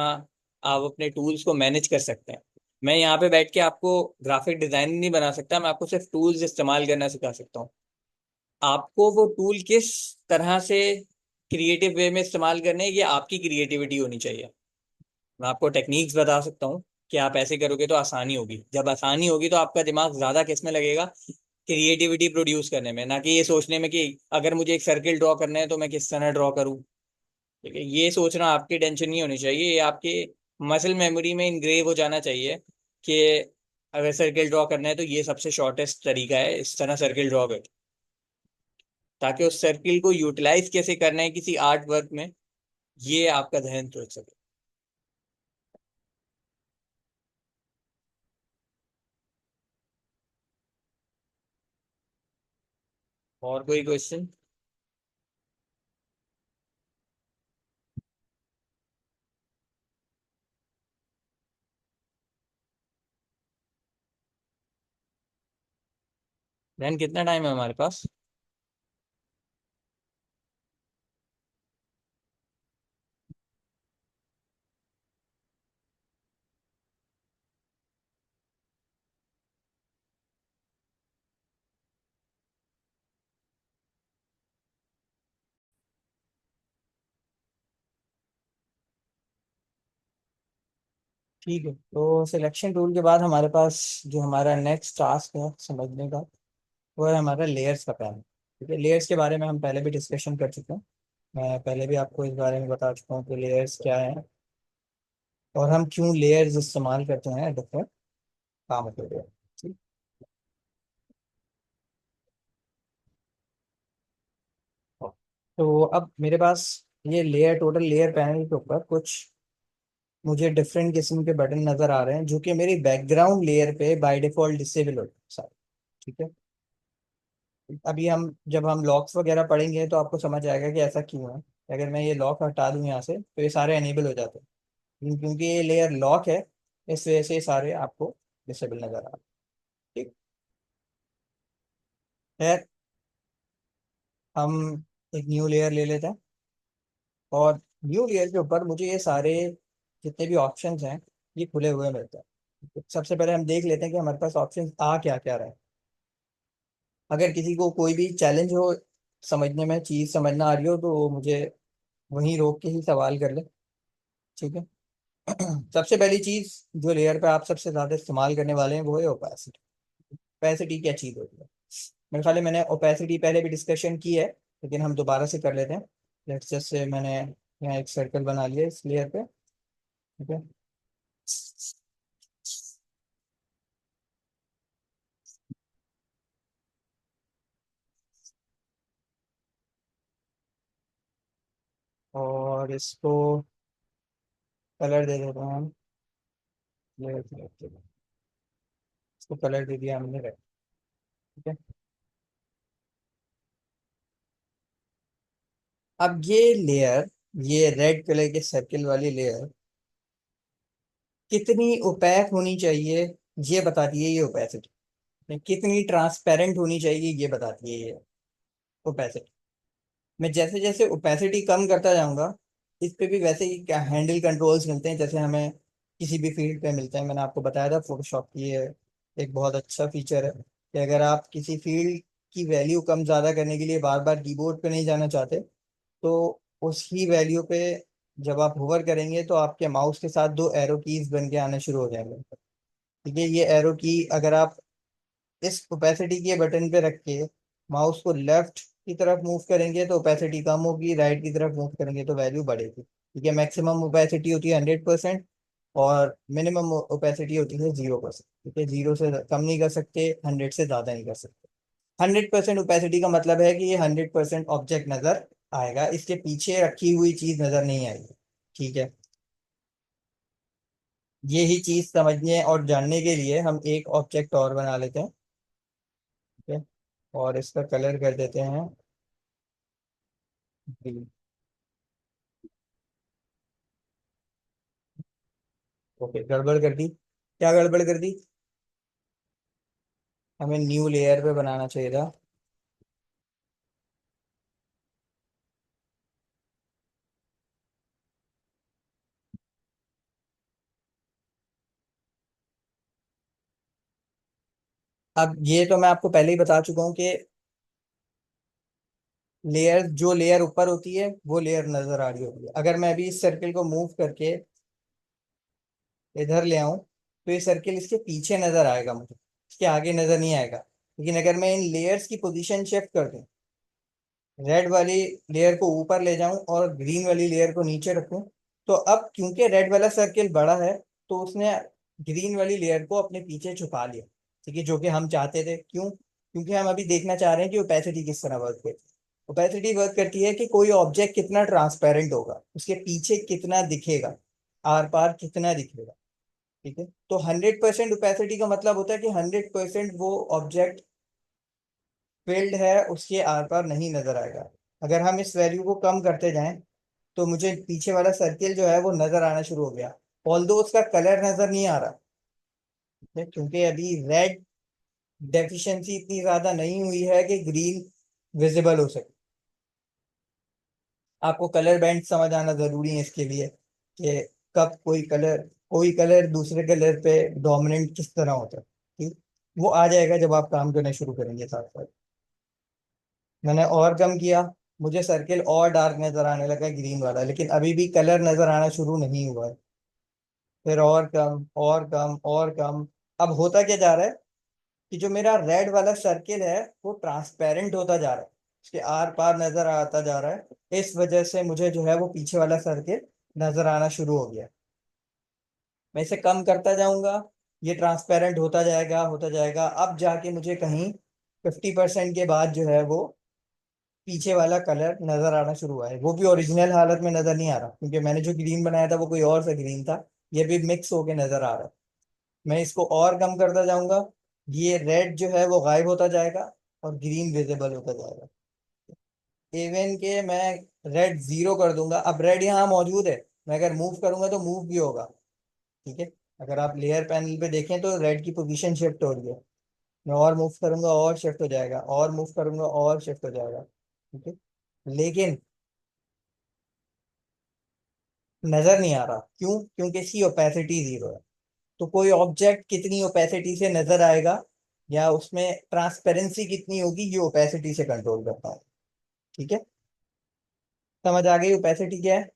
आप अपने टूल्स को मैनेज कर सकते हैं। मैं यहाँ पे बैठ के आपको ग्राफिक डिजाइन नहीं बना सकता, मैं आपको सिर्फ टूल्स इस्तेमाल करना सिखा सकता हूँ। आपको वो टूल किस तरह से क्रिएटिव वे में इस्तेमाल करने हैं, ये आपकी क्रिएटिविटी होनी चाहिए। मैं आपको टेक्निक्स बता सकता हूँ कि आप ऐसे करोगे तो आसानी होगी। जब आसानी होगी तो आपका दिमाग ज्यादा किस में लगेगा, क्रिएटिविटी प्रोड्यूस करने में, ना कि ये सोचने में कि अगर मुझे एक सर्किल ड्रॉ करना है तो मैं किस तरह ड्रॉ करूँ। ठीक है, ये सोचना आपकी टेंशन नहीं होनी चाहिए, ये आपके मसल मेमोरी में इनग्रेव हो जाना चाहिए कि अगर सर्किल ड्रॉ करना है तो ये सबसे शॉर्टेस्ट तरीका है, इस तरह सर्किल ड्रॉ कर, ताकि उस सर्किल को यूटिलाइज कैसे करना है किसी आर्ट वर्क में, ये आपका ध्यान सोच सके। और कोई क्वेश्चन? देन कितना टाइम है हमारे पास? ठीक है, तो सिलेक्शन टूल के बाद हमारे पास जो हमारा नेक्स्ट टास्क है समझने का, वो है हमारा लेयर्स का पैन। ठीक है, लेयर्स के बारे में हम पहले भी डिस्कशन कर चुके हैं। मैं पहले भी आपको इस बारे में बता चुका हूँ कि लेयर्स क्या है और हम क्यों लेयर्स इस्तेमाल करते हैं डिफरेंट कामों के लिए। ठीक। तो अब मेरे पास ये लेयर, टोटल लेयर पैनल के ऊपर कुछ मुझे डिफरेंट किस्म के बटन नजर आ रहे हैं जो कि मेरी बैकग्राउंड लेयर पे बाय डिफॉल्ट डिसेबल होते हैं सारे। ठीक है, अभी हम जब हम लॉक्स वगैरह पढ़ेंगे तो आपको समझ आएगा कि ऐसा क्यों है। अगर मैं ये लॉक हटा दूं यहाँ से तो ये सारे एनेबल हो जाते हैं, क्योंकि ये लेयर लॉक है, इस वजह से ये सारे आपको डिसेबल नजर आ रहे हैं। ठीक है, हम एक न्यू लेयर ले लेते हैं और न्यू लेयर के ऊपर मुझे ये सारे जितने भी ऑप्शंस हैं ये खुले हुए मिलते हैं। सबसे पहले हम देख लेते हैं कि हमारे पास ऑप्शंस आ क्या क्या रहे हैं। अगर किसी को कोई भी चैलेंज हो समझने में, चीज़ समझना आ रही हो, तो वो मुझे वहीं रोक के ही सवाल कर ले। ठीक है। सबसे पहली चीज जो लेयर पे आप सबसे ज्यादा इस्तेमाल करने वाले हैं वो है ओपेसिटी। ओपेसिटी क्या चीज होती है? मेरे ख्याल है मैंने ओपेसिटी पहले भी डिस्कशन की है, लेकिन हम दोबारा से कर लेते हैं। लेट्स जस्ट से मैंने यहाँ एक सर्कल बना लिया इस लेयर पे। ठीक है, और इसको कलर दे देते हैं हम। इसको कलर दे दिया हमने रेड। ठीक है, अब ये लेयर, ये रेड कलर के सर्किल वाली लेयर कितनी ओपैक होनी चाहिए ये बताती है ये ओपेसिटी। कितनी ट्रांसपेरेंट होनी चाहिए ये बताती है ये ओपेसिटी। मैं जैसे जैसे ओपेसिटी कम करता जाऊंगा, इस पे भी वैसे ही क्या हैंडल कंट्रोल्स मिलते हैं जैसे हमें किसी भी फील्ड पे मिलते हैं। मैंने आपको बताया था फोटोशॉप की ये एक बहुत अच्छा फीचर है कि अगर आप किसी फील्ड की वैल्यू कम ज़्यादा करने के लिए बार बार कीबोर्ड पे नहीं जाना चाहते, तो उसी वैल्यू पे जब आप होवर करेंगे तो आपके माउस के साथ दो एरो कीज बन के आने शुरू हो जाएंगे। ठीक है, ये एरो की अगर आप इस ओपेसिटी के बटन पे रख के माउस को लेफ्ट की तरफ मूव करेंगे तो ओपेसिटी कम होगी, राइट की तरफ मूव करेंगे तो वैल्यू बढ़ेगी। ठीक है, मैक्सिमम ओपेसिटी होती है 100% और मिनिमम ओपेसिटी होती है 0%। ठीक है, 0 से कम नहीं कर सकते, 100 से ज़्यादा नहीं कर सकते। 100% ओपेसिटी का मतलब है कि ये 100% ऑब्जेक्ट नजर आएगा, इसके पीछे रखी हुई चीज नजर नहीं आएगी। ठीक है, यही चीज समझने और जानने के लिए हम एक ऑब्जेक्ट और बना लेते हैं। ठीक है, और इसका कलर कर देते हैं ग्रीन। ओके, गड़बड़ कर दी। क्या गड़बड़ कर दी? हमें न्यू लेयर पे बनाना चाहिए था। अब ये तो मैं आपको पहले ही बता चुका हूँ कि लेयर, जो लेयर ऊपर होती है वो लेयर नजर आ रही होती है। अगर मैं अभी इस सर्किल को मूव करके इधर ले आऊं तो ये सर्किल इसके पीछे नजर आएगा मुझे, इसके आगे नजर नहीं आएगा। लेकिन अगर मैं इन लेयर्स की पोजीशन शिफ्ट कर दूं, रेड वाली लेयर को ऊपर ले जाऊं और ग्रीन वाली लेयर को नीचे रखूं, तो अब क्योंकि रेड वाला सर्किल बड़ा है, तो उसने ग्रीन वाली लेयर को अपने पीछे छुपा लिया। ठीक है, जो कि हम चाहते थे। क्यों? क्योंकि हम अभी देखना चाह रहे हैं कि ओपेसिटी किस तरह वर्क करती है। ओपेसिटी वर्क करती है कि कोई ऑब्जेक्ट कितना ट्रांसपेरेंट होगा, उसके पीछे कितना दिखेगा, आर पार कितना दिखेगा। ठीक है, तो 100% ओपेसिटी का मतलब होता है कि 100% वो ऑब्जेक्ट फील्ड है, उसके आर पार नहीं नजर आएगा। अगर हम इस वैल्यू को कम करते जाएं तो मुझे पीछे वाला सर्किल जो है वो नजर आना शुरू हो गया, ऑल्दो उसका कलर नजर नहीं आ रहा। ठीक है? क्योंकि अभी रेड डेफिशिएंसी इतनी ज्यादा नहीं हुई है कि ग्रीन विजिबल हो सके। आपको कलर बैंड समझ आना जरूरी है इसके लिए, कि कब कोई कलर दूसरे कलर पे डोमिनेंट किस तरह होता है। ठीक, वो आ जाएगा जब आप काम करना शुरू करेंगे साथ साथ। मैंने और कम किया, मुझे सर्किल और डार्क नजर आने लगा ग्रीन वाला, लेकिन अभी भी कलर नजर आना शुरू नहीं हुआ है। फिर और कम और कम और कम। अब होता क्या जा रहा है कि जो मेरा रेड वाला सर्किल है वो ट्रांसपेरेंट होता जा रहा है, उसके आर पार नजर आता जा रहा है। इस वजह से मुझे जो है वो पीछे वाला सर्किल नजर आना शुरू हो गया। मैं इसे कम करता जाऊंगा, ये ट्रांसपेरेंट होता जाएगा। अब जाके मुझे कहीं 50% के बाद जो है वो पीछे वाला कलर नजर आना शुरू हुआ है। वो भी ओरिजिनल हालत में नजर नहीं आ रहा, क्योंकि मैंने जो ग्रीन बनाया था वो कोई और सा ग्रीन था। ये भी मिक्स होके नजर आ रहा है। मैं इसको और कम करता जाऊंगा, ये रेड जो है वो गायब होता जाएगा और ग्रीन विजिबल होता जाएगा। इवन के मैं रेड 0 कर दूंगा, अब रेड यहाँ मौजूद है, मैं अगर मूव करूंगा तो मूव भी होगा। ठीक है, अगर आप लेयर पैनल पे देखें तो रेड की पोजीशन शिफ्ट हो रही है। मैं और मूव करूंगा और शिफ्ट हो जाएगा, और मूव करूंगा और शिफ्ट हो जाएगा। ठीक है, लेकिन नजर नहीं आ रहा। क्यों? क्योंकि इसकी ओपेसिटी 0 है। तो कोई ऑब्जेक्ट कितनी ओपेसिटी से नजर आएगा या उसमें ट्रांसपेरेंसी कितनी होगी, ये ओपेसिटी से कंट्रोल करता है। ठीक है, समझ आ गई ओपेसिटी क्या है?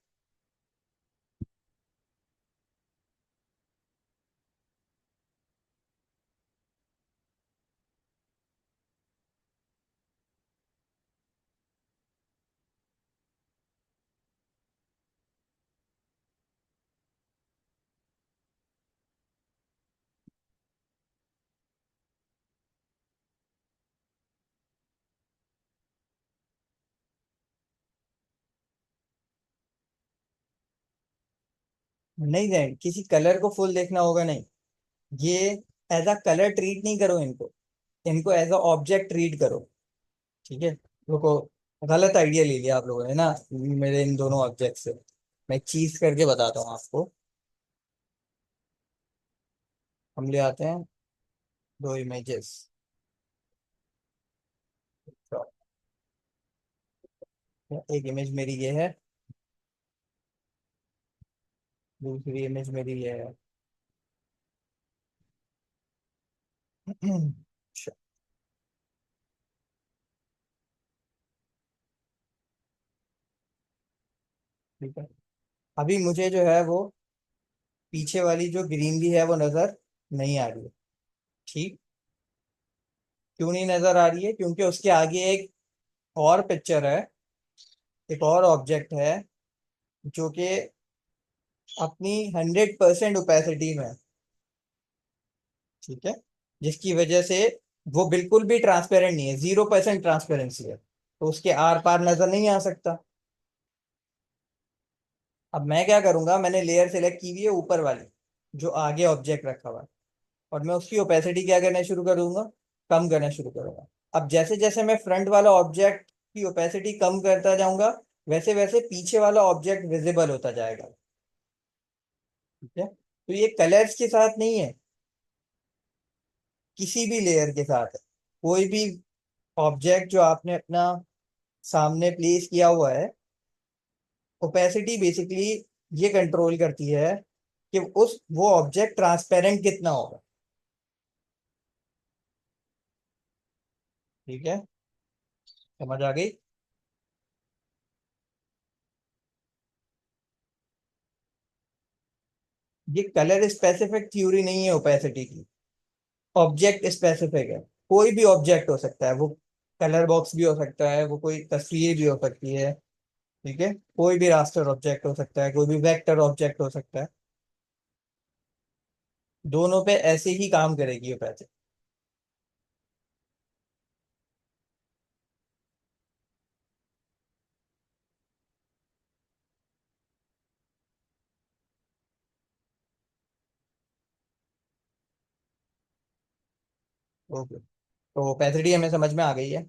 नहीं नहीं, किसी कलर को फुल देखना होगा नहीं। ये एज अ कलर ट्रीट नहीं करो इनको, इनको एज अ ऑब्जेक्ट ट्रीट करो। ठीक है, रुको, गलत आइडिया ले लिया आप लोगों ने ना मेरे इन दोनों ऑब्जेक्ट से। मैं एक चीज करके बताता हूँ आपको। हम ले आते हैं दो इमेजेस। एक इमेज मेरी ये है, दूसरी इमेज मेरी ये है। अच्छा, ठीक है, अभी मुझे जो है वो पीछे वाली जो ग्रीनरी है वो नजर नहीं आ रही है। ठीक, क्यों नहीं नजर आ रही है? क्योंकि उसके आगे एक और पिक्चर है, एक और ऑब्जेक्ट है, जो कि अपनी 100% ओपेसिटी में है। ठीक है, जिसकी वजह से वो बिल्कुल भी ट्रांसपेरेंट नहीं है, 0% ट्रांसपेरेंसी है, तो उसके आर पार नजर नहीं आ सकता। अब मैं क्या करूंगा, मैंने लेयर सेलेक्ट की हुई है ऊपर वाली, जो आगे ऑब्जेक्ट रखा हुआ है, और मैं उसकी ओपेसिटी क्या करना शुरू करूंगा, कम करना शुरू करूंगा। अब जैसे जैसे मैं फ्रंट वाला ऑब्जेक्ट की ओपेसिटी कम करता जाऊंगा, वैसे वैसे पीछे वाला ऑब्जेक्ट विजिबल होता जाएगा। ठीक है, तो ये कलर्स के साथ नहीं है, किसी भी लेयर के साथ है। कोई भी ऑब्जेक्ट जो आपने अपना सामने प्लेस किया हुआ है, ओपेसिटी बेसिकली ये कंट्रोल करती है कि उस वो ऑब्जेक्ट ट्रांसपेरेंट कितना होगा। ठीक है, समझ आ गई? ये कलर स्पेसिफिक थ्योरी नहीं है ओपेसिटी की, ऑब्जेक्ट स्पेसिफिक है। कोई भी ऑब्जेक्ट हो सकता है वो, कलर बॉक्स भी हो सकता है, वो कोई तस्वीर भी हो सकती है। ठीक है, कोई भी रास्टर ऑब्जेक्ट हो सकता है, कोई भी वेक्टर ऑब्जेक्ट हो सकता है। दोनों पे ऐसे ही काम करेगी ओपेसिटी। ओके, तो ओपेसिटी हमें समझ में आ गई है।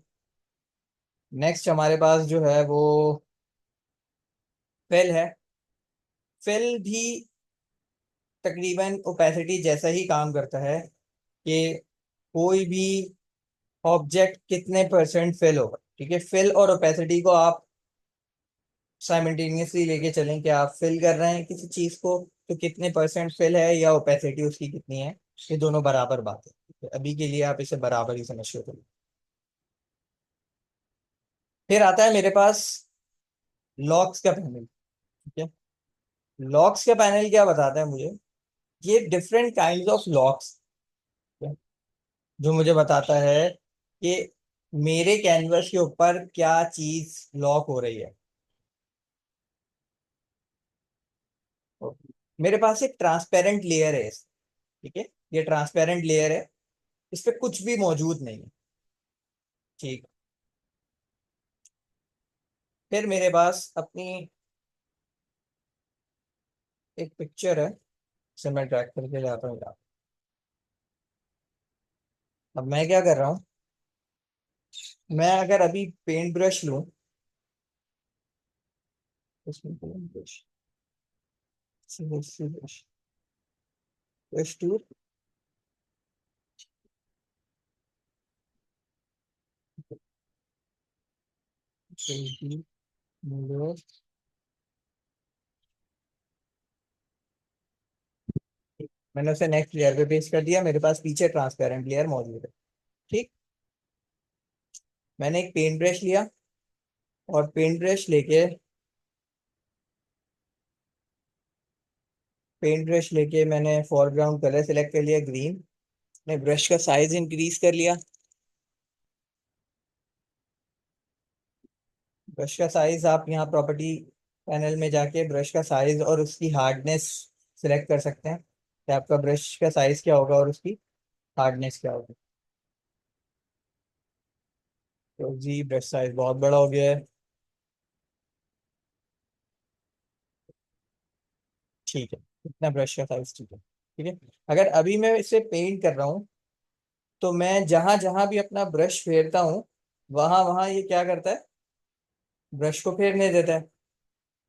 नेक्स्ट हमारे पास जो है वो फिल है। फिल भी तकरीबन ओपेसिटी जैसा ही काम करता है कि कोई भी ऑब्जेक्ट कितने परसेंट फिल होगा। ठीक है, फिल और ओपेसिटी को आप साइमल्टेनियसली लेके चलें कि आप फिल कर रहे हैं किसी चीज को, तो कितने परसेंट फिल है या ओपेसिटी उसकी कितनी है। ये दोनों बराबर बात है, ठीक है? अभी के लिए आप इसे बराबर ही समझ लो। फिर आता है मेरे पास लॉक्स का पैनल। ठीक है, लॉक्स का पैनल क्या बताता है मुझे, ये डिफरेंट काइंड्स ऑफ लॉक्स, जो मुझे बताता है कि मेरे कैनवस के ऊपर क्या चीज लॉक हो रही है। तो मेरे पास एक ट्रांसपेरेंट लेयर है ठीक है, ये ट्रांसपेरेंट लेयर है, इस पे कुछ भी मौजूद नहीं है। ठीक, फिर मेरे पास अपनी एक पिक्चर है, इसे मैं ट्रैक करके जाता हूँ यहाँ। अब मैं क्या कर रहा हूँ, मैं अगर अभी पेंट ब्रश लूँ, इसमें paint brush, brush, brush tool, मैंने उसे नेक्स्ट लेयर पे पेस्ट कर दिया, मेरे पास पीछे ट्रांसपेरेंट लेयर मौजूद है। ठीक, मैंने एक पेंट ब्रश लिया, और पेंट ब्रश लेके, मैंने फोरग्राउंड कलर सेलेक्ट कर लिया ग्रीन। मैं ब्रश का साइज इंक्रीज कर लिया। ब्रश का साइज आप यहाँ प्रॉपर्टी पैनल में जाके ब्रश का साइज और उसकी हार्डनेस सिलेक्ट कर सकते हैं कि आपका ब्रश का साइज क्या होगा और उसकी हार्डनेस क्या होगी। तो जी ब्रश साइज बहुत बड़ा हो गया है। ठीक है, इतना ब्रश का साइज ठीक है। ठीक है, अगर अभी मैं इसे पेंट कर रहा हूँ, तो मैं जहां जहां भी अपना ब्रश फेरता हूँ, वहां वहां ये क्या करता है, ब्रश को फेरने देता है।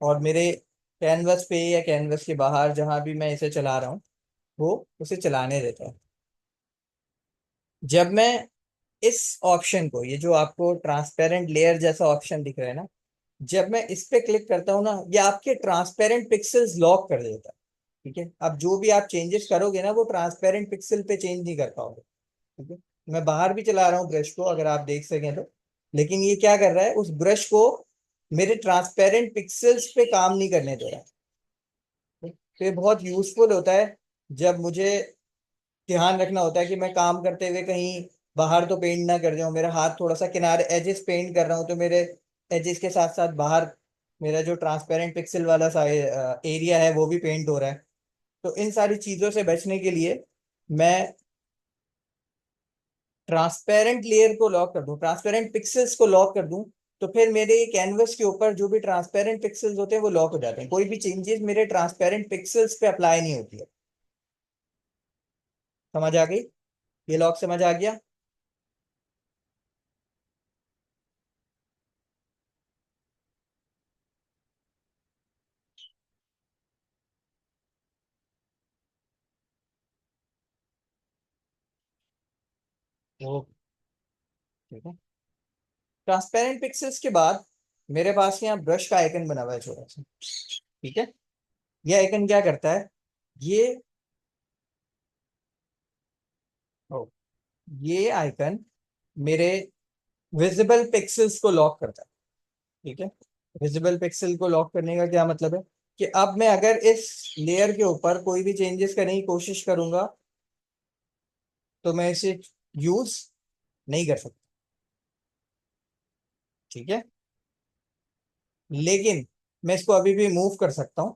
और मेरे कैनवस पे या कैनवस के बाहर जहां भी मैं इसे चला रहा हूँ, वो उसे चलाने देता है। जब मैं इस ऑप्शन को, ये जो आपको ट्रांसपेरेंट लेयर जैसा ऑप्शन दिख रहा है ना, जब मैं इस पे क्लिक करता हूँ ना, ये आपके ट्रांसपेरेंट पिक्सल्स लॉक कर देता है। ठीक है, अब जो भी आप चेंजेस करोगे ना, वो ट्रांसपेरेंट पिक्सल पे चेंज नहीं कर पाओगे। ठीक है, मैं बाहर भी चला रहा हूँ ब्रश को, अगर आप देख सकें तो, लेकिन ये क्या कर रहा है, उस ब्रश को मेरे ट्रांसपेरेंट पिक्सल्स पे काम नहीं करने दे रहा है। तो ये बहुत यूजफुल होता है जब मुझे ध्यान रखना होता है कि मैं काम करते हुए कहीं बाहर तो पेंट ना कर जाऊं, मेरा हाथ थोड़ा सा किनारे एजेस पेंट कर रहा हूं, तो मेरे एजेस के साथ साथ बाहर मेरा जो ट्रांसपेरेंट पिक्सल वाला सा एरिया है वो भी पेंट हो रहा है। तो इन सारी चीजों से बचने के लिए मैं ट्रांसपेरेंट लेयर को लॉक कर दूं, ट्रांसपेरेंट पिक्सल्स को लॉक कर दूं, तो फिर मेरे कैनवस के ऊपर जो भी ट्रांसपेरेंट पिक्सल्स होते हैं वो लॉक हो जाते हैं, कोई भी चेंजेस मेरे ट्रांसपेरेंट पिक्सल्स पे अप्लाई नहीं होती है। समझ आ गई? ये लॉक समझ आ गया? वो ठीक है। ट्रांसपेरेंट पिक्सेल्स के बाद मेरे पास यहाँ ब्रश का आइकन बना हुआ है छोटा सा। ठीक है। ये आइकन क्या करता है? ये ओ, ये आइकन मेरे विजिबल पिक्सेल्स को लॉक करता है। ठीक है। विजिबल पिक्सल को लॉक करने का क्या मतलब है? कि अब मैं अगर इस लेयर के ऊपर कोई भी चेंजेस करने की कोशिश करूंगा तो मैं इसे यूज नहीं कर सकता। ठीक है। लेकिन मैं इसको अभी भी मूव कर सकता हूँ,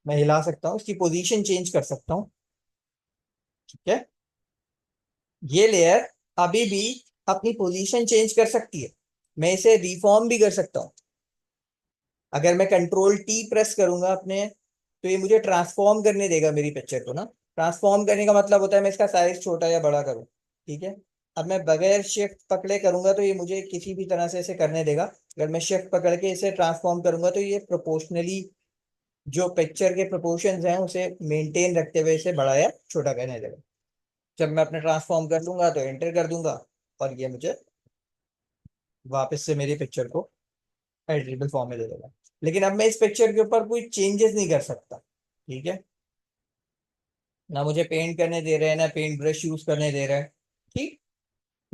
मैं हिला सकता हूँ, इसकी पोजीशन चेंज कर सकता हूँ। ठीक है। ये लेयर अभी भी अपनी पोजीशन चेंज कर सकती है, मैं इसे रिफॉर्म भी कर सकता हूँ। अगर मैं कंट्रोल टी प्रेस करूंगा अपने, तो ये मुझे ट्रांसफॉर्म करने देगा मेरी पिक्चर को ना। ट्रांसफॉर्म करने का मतलब होता है मैं इसका साइज छोटा या बड़ा करूँ। ठीक है। अब मैं बगैर शिफ्ट पकड़े करूंगा तो ये मुझे किसी भी तरह से इसे करने देगा। अगर मैं शिफ्ट पकड़ के इसे ट्रांसफॉर्म करूंगा तो ये प्रोपोर्शनली जो पिक्चर के प्रोपोर्शंस हैं उसे मेंटेन रखते हुए इसे बड़ा या छोटा करने देगा। जब मैं अपने ट्रांसफॉर्म कर लूंगा तो एंटर कर दूंगा और ये मुझे वापस से मेरी पिक्चर को एडिटेबल फॉर्म में दे देगा। लेकिन अब मैं इस पिक्चर के ऊपर कोई चेंजेस नहीं कर सकता। ठीक है। ना मुझे पेंट करने दे रहे हैं, ना पेंट ब्रश यूज करने दे रहा है। ठीक।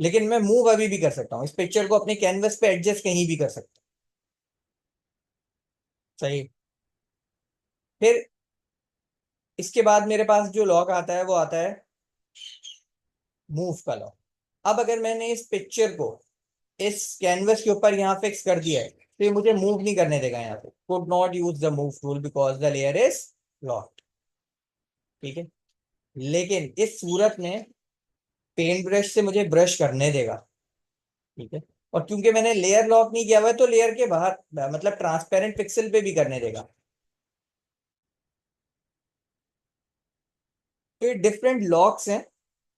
लेकिन मैं मूव अभी भी कर सकता हूँ, इस पिक्चर को अपने कैनवस पे एडजस्ट कहीं भी कर सकता हूँ। सही। फिर इसके बाद मेरे पास जो लॉक आता है वो आता है मूव का लॉक। अब अगर मैंने इस पिक्चर को इस कैनवस के ऊपर यहाँ फिक्स कर दिया है तो ये मुझे मूव नहीं करने देगा। यहाँ पे could not use the move tool because the layer is locked. ठीक है। लेकिन इस सूरत में पेंट ब्रश से मुझे ब्रश करने देगा। ठीक है। और क्योंकि मैंने लेयर लॉक नहीं किया हुआ है तो लेयर के बाहर मतलब ट्रांसपेरेंट पिक्सल पे भी करने देगा। तो ये डिफरेंट लॉक्स हैं।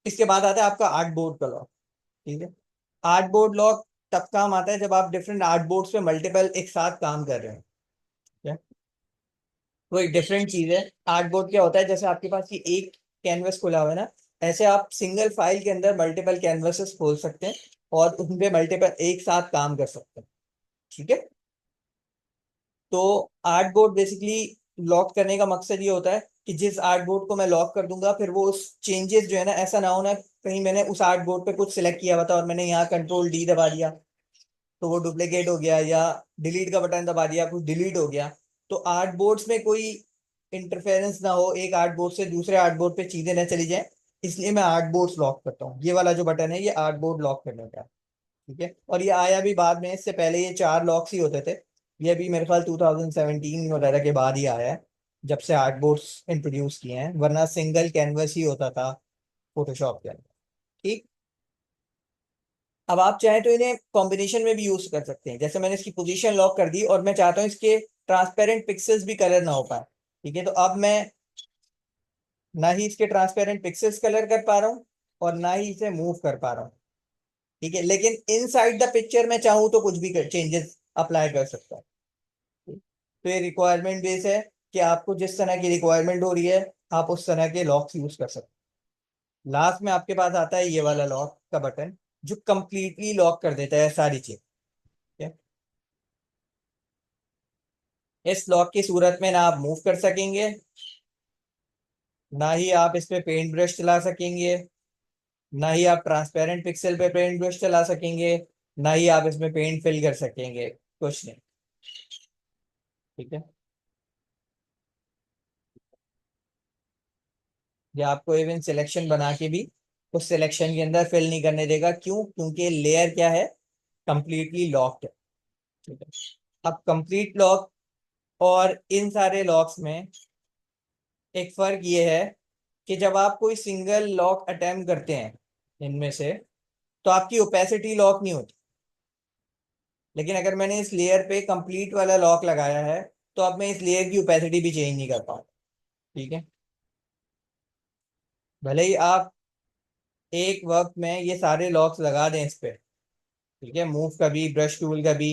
इसके बाद आता है आपका आर्ट बोर्ड का लॉक। ठीक है। आर्ट बोर्ड लॉक तब काम आता है जब आप डिफरेंट आर्ट बोर्ड्स पे मल्टीपल एक साथ काम कर रहे हैं। ठीक है। वो एक डिफरेंट चीज है। आर्ट बोर्ड क्या होता है, जैसे आपके पास ये एक कैनवस खुला हुआ है ना, ऐसे आप सिंगल फाइल के अंदर मल्टीपल कैनवसेस खोल सकते हैं और उनपे मल्टीपल एक साथ काम कर सकते हैं। ठीक है। तो आर्ट बोर्ड बेसिकली लॉक करने का मकसद ये होता है कि जिस आर्ट बोर्ड को मैं लॉक कर दूंगा फिर वो उस चेंजेस जो है ना, ऐसा ना होना कहीं मैंने उस आर्ट बोर्ड पे कुछ सिलेक्ट किया हुआ था और मैंने यहाँ कंट्रोल डी दबा दिया तो वो डुप्लीकेट हो गया, या डिलीट का बटन दबा दिया कुछ डिलीट हो गया। तो आर्ट बोर्ड्स में कोई इंटरफेरेंस ना हो, एक आर्ट बोर्ड से दूसरे आर्ट बोर्ड पे चीजें ना चली जाए, इसलिए मैं आर्ट बोर्ड्स लॉक करता हूँ। ये वाला जो बटन है ये आर्ट बोर्ड लॉक करने का है। ठीक है। और ये आया भी बाद में, इससे पहले ये चार लॉक्स ही होते थे। ये भी मेरे ख्याल 2017 वगैरह के बाद ही आया है, जब से आर्ट बोर्ड्स इंट्रोड्यूस किए हैं, वरना सिंगल कैनवस ही होता था फोटोशॉप के अंदर। ठीक। अब आप चाहें तो इन्हें कॉम्बिनेशन में भी यूज कर सकते हैं। जैसे मैंने इसकी पोजीशन लॉक कर दी और मैं चाहता हूँ इसके ट्रांसपेरेंट पिक्सेल्स भी कलर ना हो पाए। ठीक है। तो अब मैं ना ही इसके ट्रांसपेरेंट पिक्सेल्स कलर कर पा रहा हूँ और ना ही इसे मूव कर पा रहा हूँ। ठीक है। लेकिन इनसाइड द पिक्चर मैं चाहूँ तो कुछ भी चेंजेस अप्लाई कर सकता हूँ। तो ये रिक्वायरमेंट बेस है कि आपको जिस तरह की रिक्वायरमेंट हो रही है आप उस तरह के लॉक्स यूज कर सकते हैं। लास्ट में आपके पास आता है ये वाला लॉक का बटन जो कंप्लीटली लॉक कर देता है सारी चीज। ठीक है। इस लॉक की सूरत में ना आप मूव कर सकेंगे, ना ही आप इस पे पेंट ब्रश चला सकेंगे, ना ही आप ट्रांसपेरेंट पिक्सल पे पेंट ब्रश चला सकेंगे, ना ही आप इसमें पेंट फिल कर सकेंगे, कुछ नहीं। ठीक है। ये आपको इवन सिलेक्शन बना के भी उस सिलेक्शन के अंदर फिल नहीं करने देगा। क्यों? क्योंकि लेयर क्या है, कंप्लीटली लॉक्ड है। ठीक है। अब कंप्लीट लॉक और इन सारे लॉक्स में एक फर्क ये है कि जब आप कोई सिंगल लॉक अटेम्प्ट करते हैं इनमें से तो आपकी ओपेसिटी लॉक नहीं होती। लेकिन अगर मैंने इस लेयर पे कंप्लीट वाला लॉक लगाया है तो अब मैं इस लेयर की ओपेसिटी भी चेंज नहीं कर पाऊँ। ठीक है। भले ही आप एक वक्त में ये सारे लॉक्स लगा दें इस पे, ठीक है, मूव का भी ब्रश टूल का भी,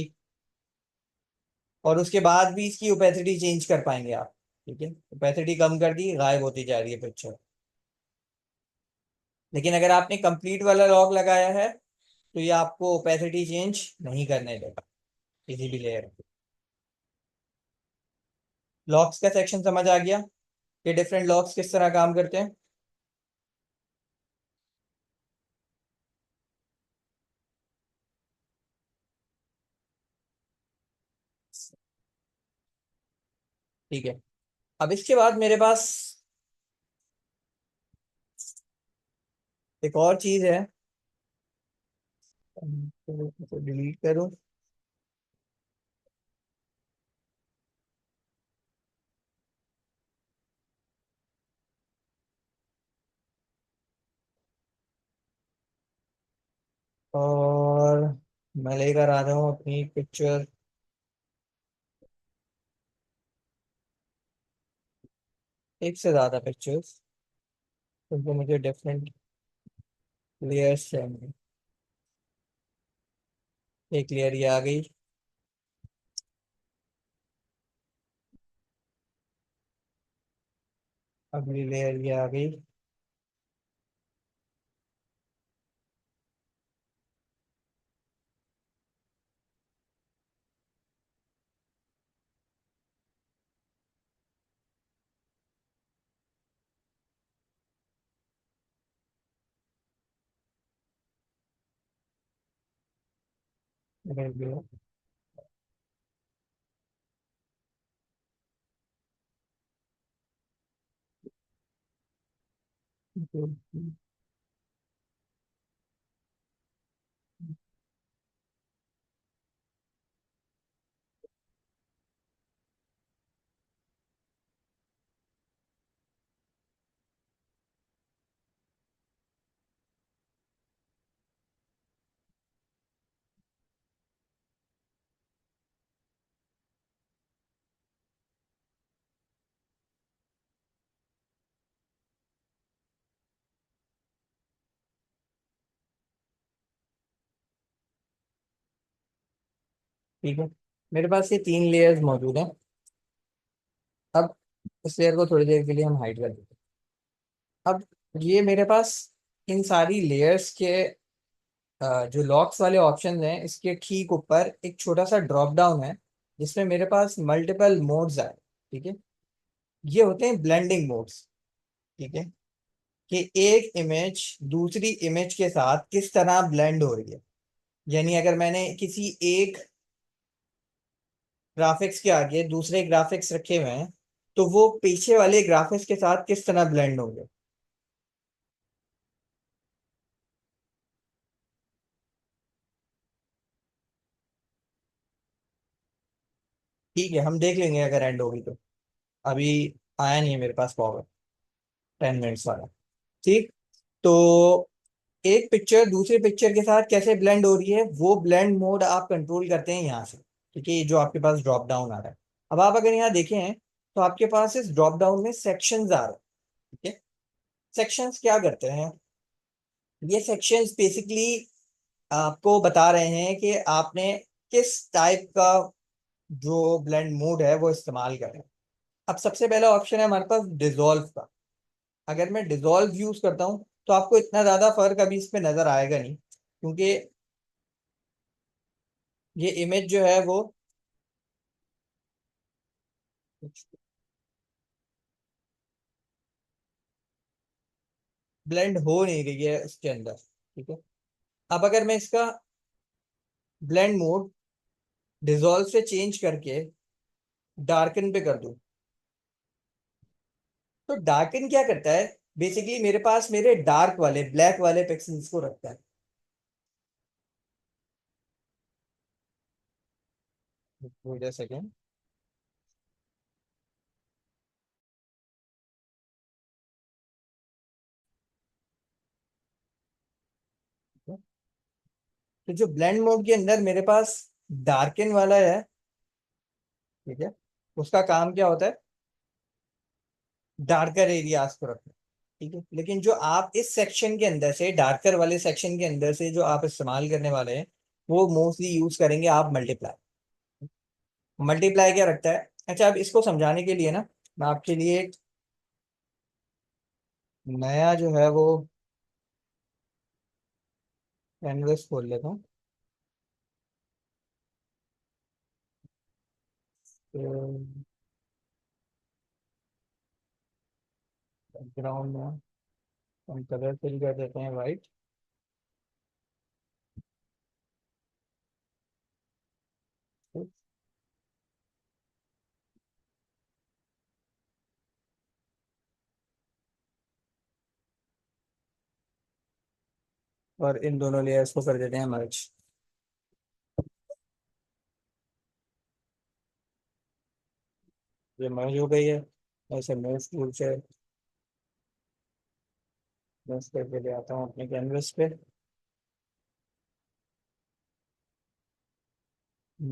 और उसके बाद भी इसकी ओपेसिटी चेंज कर पाएंगे आप। ठीक है। ओपेसिटी कम कर दी, गायब होती जा रही है पिक्चर। लेकिन अगर आपने कंप्लीट वाला लॉक लगाया है तो ये आपको ओपेसिटी चेंज नहीं करने देगा किसी भी लेयर। लॉक्स का सेक्शन समझ आ गया कि डिफरेंट लॉक्स किस तरह काम करते हैं। ठीक है। अब इसके बाद मेरे पास एक और चीज है, तो डिलीट करूं। और मैं लेकर आ रहा हूँ अपनी पिक्चर, एक से ज्यादा पिक्चर्स, क्योंकि मुझे डिफरेंट लेयर्स चाहिए। एक लेयर ये आ गई। अगली लेयर ये आ गई। ठीक है, मेरे पास ये तीन लेयर्स मौजूद हैं। अब इस लेयर को थोड़ी देर के लिए हम हाइड कर देते हैं। अब ये मेरे पास इन सारी लेयर्स के जो लॉक्स वाले ऑप्शन हैं इसके ठीक ऊपर एक छोटा सा ड्रॉप डाउन है जिसमें मेरे पास मल्टीपल मोड्स आए। ठीक है, ये होते हैं ब्लेंडिंग मोड्स। ठीक है, कि एक इमेज दूसरी इमेज के साथ किस तरह ब्लेंड हो रही है। यानी अगर मैंने किसी एक ग्राफिक्स के आगे दूसरे ग्राफिक्स रखे हुए हैं तो वो पीछे वाले ग्राफिक्स के साथ किस तरह ब्लेंड होंगे। ठीक है, हम देख लेंगे अगर एंड होगी तो। अभी आया नहीं है मेरे पास पावर 10 मिनट्स वाला। ठीक, तो एक पिक्चर दूसरे पिक्चर के साथ कैसे ब्लेंड हो रही है वो ब्लेंड मोड आप कंट्रोल करते हैं यहाँ से। ठीक है, ये जो आपके पास ड्रॉप डाउन आ रहा है। अब आप अगर यहाँ देखें हैं तो आपके पास इस ड्रॉप डाउन में सेक्शंस आ रहे हैं। ठीक है, सेक्शंस क्या करते हैं, ये सेक्शंस बेसिकली आपको बता रहे हैं कि आपने किस टाइप का जो ब्लेंड मोड है वो इस्तेमाल करें। अब सबसे पहला ऑप्शन है हमारे पास डिसॉल्व का। अगर मैं डिसॉल्व यूज करता हूँ तो आपको इतना ज्यादा फर्क अभी इसमें नजर आएगा नहीं, क्योंकि ये इमेज जो है वो ब्लेंड हो नहीं रही है उसके अंदर। ठीक है, अब अगर मैं इसका ब्लेंड मोड डिसॉल्व से चेंज करके डार्कन पे कर दूं तो डार्कन क्या करता है, बेसिकली मेरे पास मेरे डार्क वाले ब्लैक वाले पिक्सेल्स को रखता है। Wait a second. तो जो ब्लेंड मोड के अंदर मेरे पास डार्कन वाला है, ठीक है, उसका काम क्या होता है, डार्कर एरियाज को रखना। ठीक है, लेकिन जो आप इस सेक्शन के अंदर से डार्कर वाले सेक्शन के अंदर से जो आप इस्तेमाल करने वाले हैं वो मोस्टली यूज करेंगे आप मल्टीप्लाई। मल्टीप्लाई क्या रखता है, अच्छा अब इसको समझाने के लिए ना मैं आपके लिए एक नया जो है वो कैनवस खोल लेता हूँ। बैकग्राउंड में हम कलर फिल कर देते हैं वाइट। और इन दोनों लेयर्स को कर देते हैं मर्ज। ये मर्ज हो गई है। ऐसे मूव टूल से बस करके ले आता हूँ अपने कैनवस पे।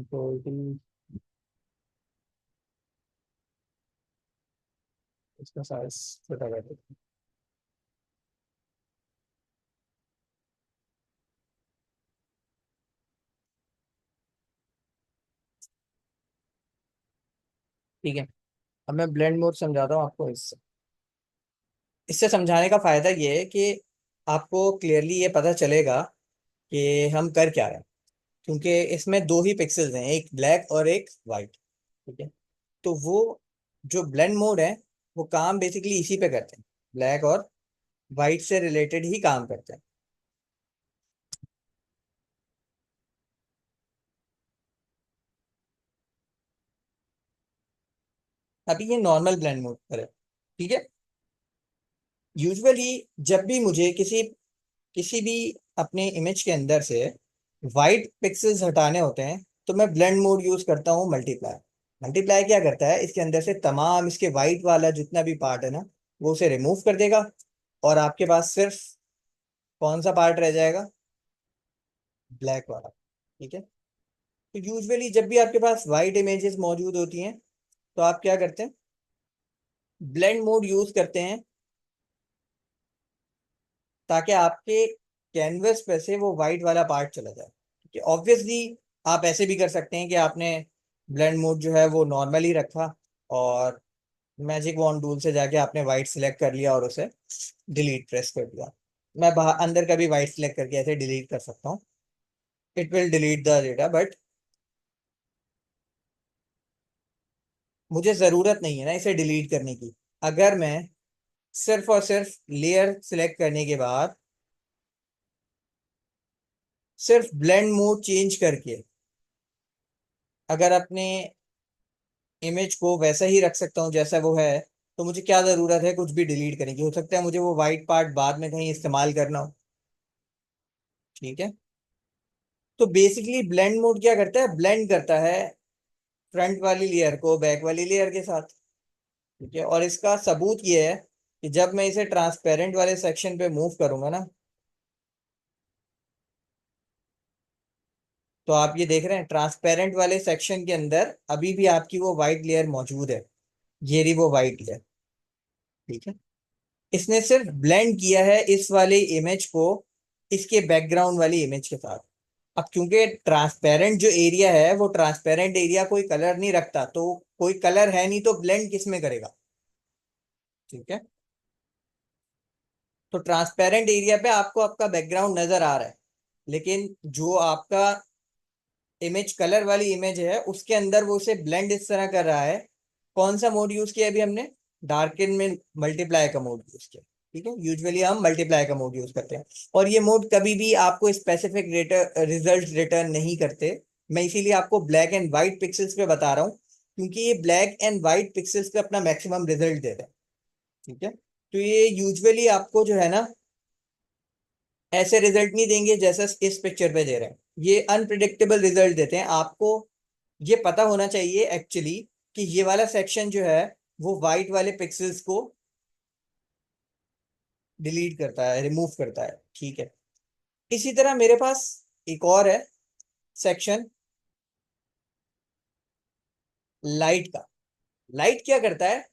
तो इसका साइज छोटा कर देते हैं। ठीक है। अब मैं ब्लेंड मोड समझाता हूँ आपको। इससे इससे समझाने का फायदा ये है कि आपको क्लियरली ये पता चलेगा कि हम कर क्या रहे हैं। क्योंकि इसमें दो ही पिक्सेल्स हैं, एक ब्लैक और एक वाइट। ठीक है। तो वो जो ब्लेंड मोड है वो काम बेसिकली इसी पे करते हैं, ब्लैक और वाइट से रिलेटेड ही काम करते हैं। अभी ये नॉर्मल ब्लेंड मोड पर है। ठीक है। यूजुअली जब भी मुझे किसी किसी भी अपने इमेज के अंदर से वाइट पिक्सेल्स हटाने होते हैं तो मैं ब्लेंड मोड यूज करता हूँ मल्टीप्लाई। मल्टीप्लाई क्या करता है, इसके अंदर से तमाम इसके वाइट वाला जितना भी पार्ट है ना वो उसे रिमूव कर देगा। और आपके पास सिर्फ कौन सा पार्ट रह जाएगा, ब्लैक वाला। ठीक है। तो यूजुअली जब भी आपके पास वाइट इमेजेस मौजूद होती हैं तो आप क्या करते हैं, ब्लेंड मोड यूज करते हैं ताकि आपके कैनवस पे से वो वाइट वाला पार्ट चला जाए। ठीक है। ऑब्वियसली आप ऐसे भी कर सकते हैं कि आपने ब्लेंड मोड जो है वो नॉर्मल ही रखा और मैजिक वॉन्ड टूल से जाके आपने वाइट सिलेक्ट कर लिया और उसे डिलीट प्रेस कर दिया। मैं बाहर अंदर का भी वाइट सिलेक्ट करके ऐसे डिलीट कर सकता हूँ। It will delete the data, but मुझे ज़रूरत नहीं है ना इसे डिलीट करने की। अगर मैं सिर्फ और सिर्फ लेयर सिलेक्ट करने के बाद सिर्फ ब्लेंड मोड चेंज करके अगर अपने इमेज को वैसा ही रख सकता हूँ जैसा वो है, तो मुझे क्या ज़रूरत है कुछ भी डिलीट करने की। हो सकता है मुझे वो वाइट पार्ट बाद में कहीं इस्तेमाल करना हो। ठीक है। तो बेसिकली ब्लेंड मोड क्या करता है, ब्लेंड करता है फ्रंट वाली लेयर को बैक वाली लेयर के साथ। ठीक है। और इसका सबूत ये है कि जब मैं इसे ट्रांसपेरेंट वाले सेक्शन पे मूव करूंगा ना, तो आप ये देख रहे हैं ट्रांसपेरेंट वाले सेक्शन के अंदर अभी भी आपकी वो वाइट लेयर मौजूद है। ये रही वो वाइट लेयर। ठीक है। इसने सिर्फ ब्लेंड किया है इस वाले इमेज को इसके बैकग्राउंड वाली इमेज के साथ। अब क्योंकि ट्रांसपेरेंट जो एरिया है वो ट्रांसपेरेंट एरिया कोई कलर नहीं रखता, तो कोई कलर है नहीं तो ब्लेंड किस में करेगा। ठीक है। तो ट्रांसपेरेंट एरिया पे आपको आपका बैकग्राउंड नजर आ रहा है, लेकिन जो आपका इमेज कलर वाली इमेज है उसके अंदर वो उसे ब्लेंड इस तरह कर रहा है। कौन सा मोड यूज किया अभी हमने, डार्कन में मल्टीप्लाई का मोड यूज किया। ठीक है। यूजुअली हम मल्टीप्लाई का मोड यूज करते हैं और ये मोड कभी भी आपको स्पेसिफिक रिजल्ट रिटर्न नहीं करते। मैं इसीलिए आपको ब्लैक एंड व्हाइट पिक्सेल्स पे बता रहा हूँ क्योंकि ये ब्लैक एंड व्हाइट पिक्सेल्स पे अपना मैक्सिमम रिजल्ट दे रहे हैं। ठीक है। तो ये यूजुअली आपको जो है ना ऐसे रिजल्ट नहीं देंगे जैसा इस पिक्चर पे दे रहे हैं। ये अनप्रिडिक्टेबल रिजल्ट देते हैं आपको। ये पता होना चाहिए एक्चुअली कि ये वाला सेक्शन जो है वो वाइट वाले पिक्सेल्स को डिलीट करता है, रिमूव करता है। ठीक है। इसी तरह मेरे पास एक और है सेक्शन लाइट का। लाइट क्या करता है,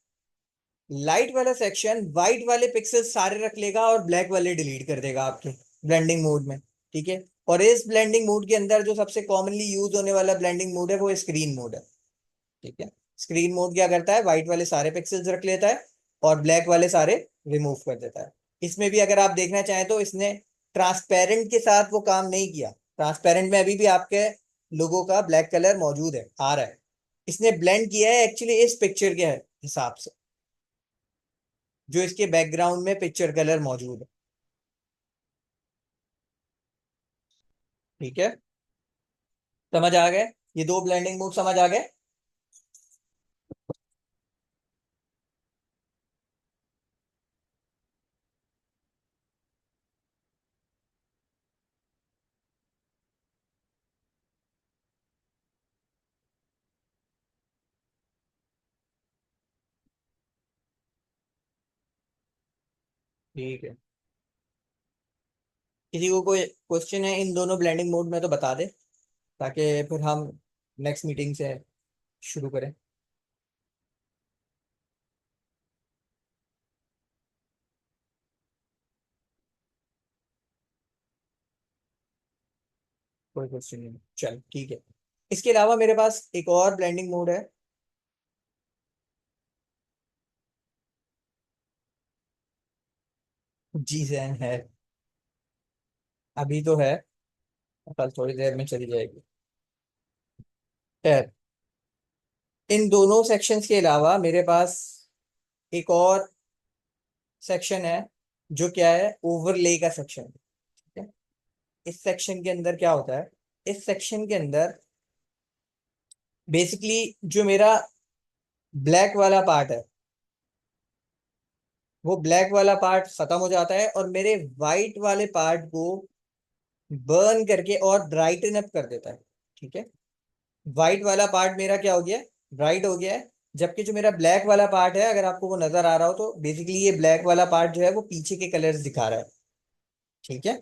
लाइट वाला सेक्शन वाइट वाले पिक्सल सारे रख लेगा और ब्लैक वाले डिलीट कर देगा आपके ब्लेंडिंग मोड में। ठीक है। और इस ब्लेंडिंग मोड के अंदर जो सबसे कॉमनली यूज होने वाला ब्लेंडिंग मोड है वो स्क्रीन मोड है। ठीक है। स्क्रीन मोड क्या करता है, व्हाइट वाले सारे पिक्सेल्स रख लेता है और ब्लैक वाले सारे रिमूव कर देता है। इसमें भी अगर आप देखना चाहें तो इसने ट्रांसपेरेंट के साथ वो काम नहीं किया। ट्रांसपेरेंट में अभी भी आपके लोगों का ब्लैक कलर मौजूद है, आ रहा है। इसने ब्लेंड किया है एक्चुअली इस पिक्चर के हिसाब से, जो इसके बैकग्राउंड में पिक्चर कलर मौजूद है। ठीक है, समझ आ गए? ये दो ब्लेंडिंग मोड समझ आ गए? ठीक है, किसी को कोई क्वेश्चन है इन दोनों ब्लेंडिंग मोड में तो बता दे, ताकि फिर हम नेक्स्ट मीटिंग से शुरू करें। कोई क्वेश्चन नहीं, चल ठीक है। इसके अलावा मेरे पास एक और ब्लेंडिंग मोड है। जी जैन है, अभी तो है, कल थोड़ी देर में चली जाएगी। खैर, इन दोनों सेक्शंस के अलावा मेरे पास एक और सेक्शन है, जो क्या है, ओवरले का सेक्शन। ठीक है, इस सेक्शन के अंदर क्या होता है, इस सेक्शन के अंदर बेसिकली जो मेरा ब्लैक वाला पार्ट है, वो ब्लैक वाला पार्ट खत्म हो जाता है और मेरे वाइट वाले पार्ट को बर्न करके और ब्राइटन अप कर देता है। ठीक है, व्हाइट वाला पार्ट मेरा क्या हो गया, ब्राइट हो गया है। जबकि जो मेरा ब्लैक वाला पार्ट है, अगर आपको वो नजर आ रहा हो तो बेसिकली ये ब्लैक वाला पार्ट जो है वो पीछे के कलर्स दिखा रहा है। ठीक है,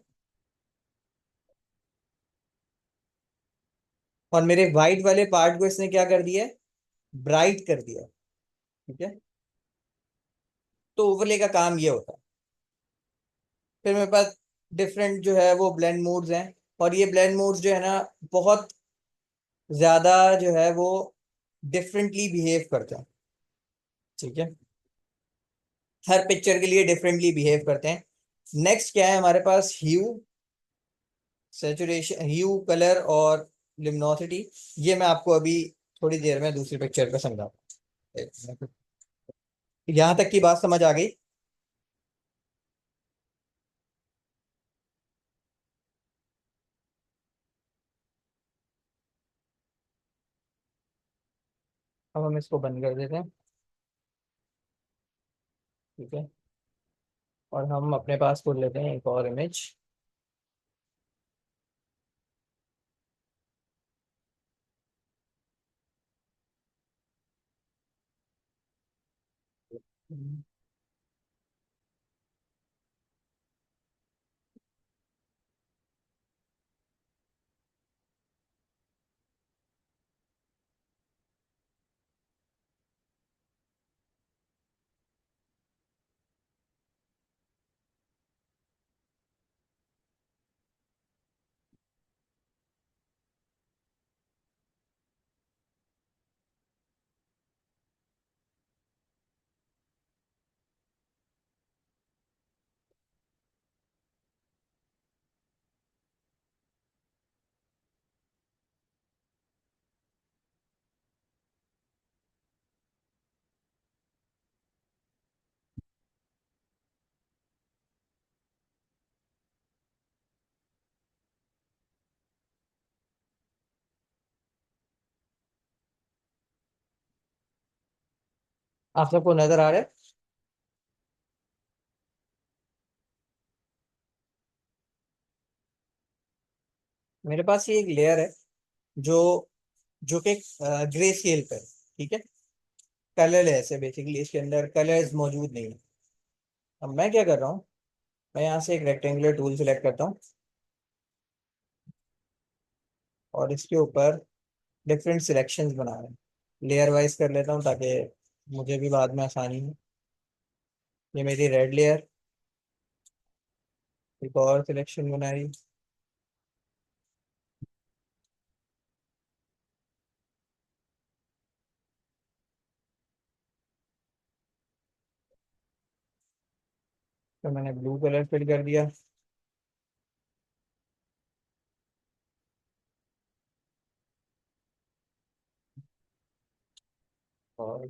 और मेरे व्हाइट वाले पार्ट को इसने क्या कर दिया है, ब्राइट कर दिया। ठीक है, तो ओवरले का काम ये होता है। फिर मेरे पास डिफरेंट जो है वो ब्लेंड मोड्स हैं, और ये ब्लेंड मोड्स जो है ना, बहुत ज्यादा जो है वो डिफरेंटली बिहेव करते हैं। ठीक है, हर पिक्चर के लिए डिफरेंटली बिहेव करते हैं। नेक्स्ट क्या है हमारे पास, ह्यू, सेचुरेशन, ह्यू, कलर और लिमिनोसिटी। ये मैं आपको अभी थोड़ी देर में दूसरी पिक्चर पे समझाऊंगा। यहाँ तक की बात समझ आ गई? अब हम इसको बंद कर देते हैं। ठीक है, और हम अपने पास खोल लेते हैं एक और इमेज। आप सबको नजर आ रहा है? मेरे पास ये एक लेयर है, जो जो कि ग्रे स्केल पे है। ठीक है, कलरलेस है, बेसिकली इसके अंदर कलर्स मौजूद नहीं है। अब मैं क्या कर रहा हूँ, मैं यहाँ से एक रेक्टेंगुलर टूल सेलेक्ट करता हूँ, और इसके ऊपर डिफरेंट सिलेक्शंस बना रहे हैं। लेयर वाइज कर लेता हूँ ताकि मुझे भी बाद में आसानी हो। ये मेरी रेड लेयर, एक और सिलेक्शन बनाई। तो मैंने ब्लू कलर फिल कर दिया। और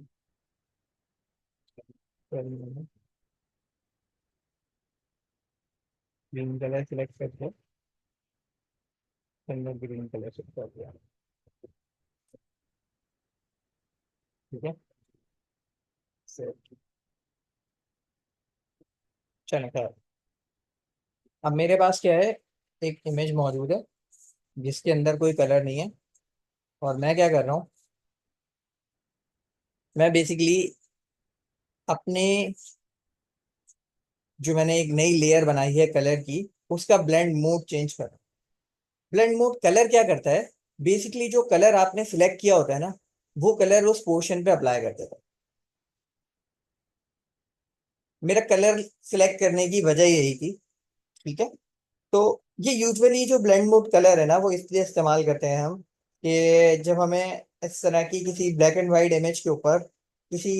ग्रीन कलर सिलेक्ट करके मैंने ग्रीन कलर सेलेक्ट कर दिया। ठीक है। से- चलो खैर, अब मेरे पास क्या है, एक इमेज मौजूद है जिसके अंदर कोई कलर नहीं है। और मैं क्या कर रहा हूँ, मैं बेसिकली अपने, जो मैंने एक नई लेयर बनाई है कलर की, उसका ब्लेंड मोड चेंज कर रहा हूँ। ब्लेंड मोड कलर क्या करता है, बेसिकली जो कलर आपने सिलेक्ट किया होता है ना, वो कलर उस पोर्शन पे अप्लाई कर देता है। मेरा कलर सिलेक्ट करने की वजह यही थी। ठीक है। तो ये यूजुअली जो ब्लेंड मोड कलर है ना, वो इसलिए इस्तेमाल करते हैं हम कि जब हमें इस तरह की किसी ब्लैक एंड वाइट इमेज के ऊपर किसी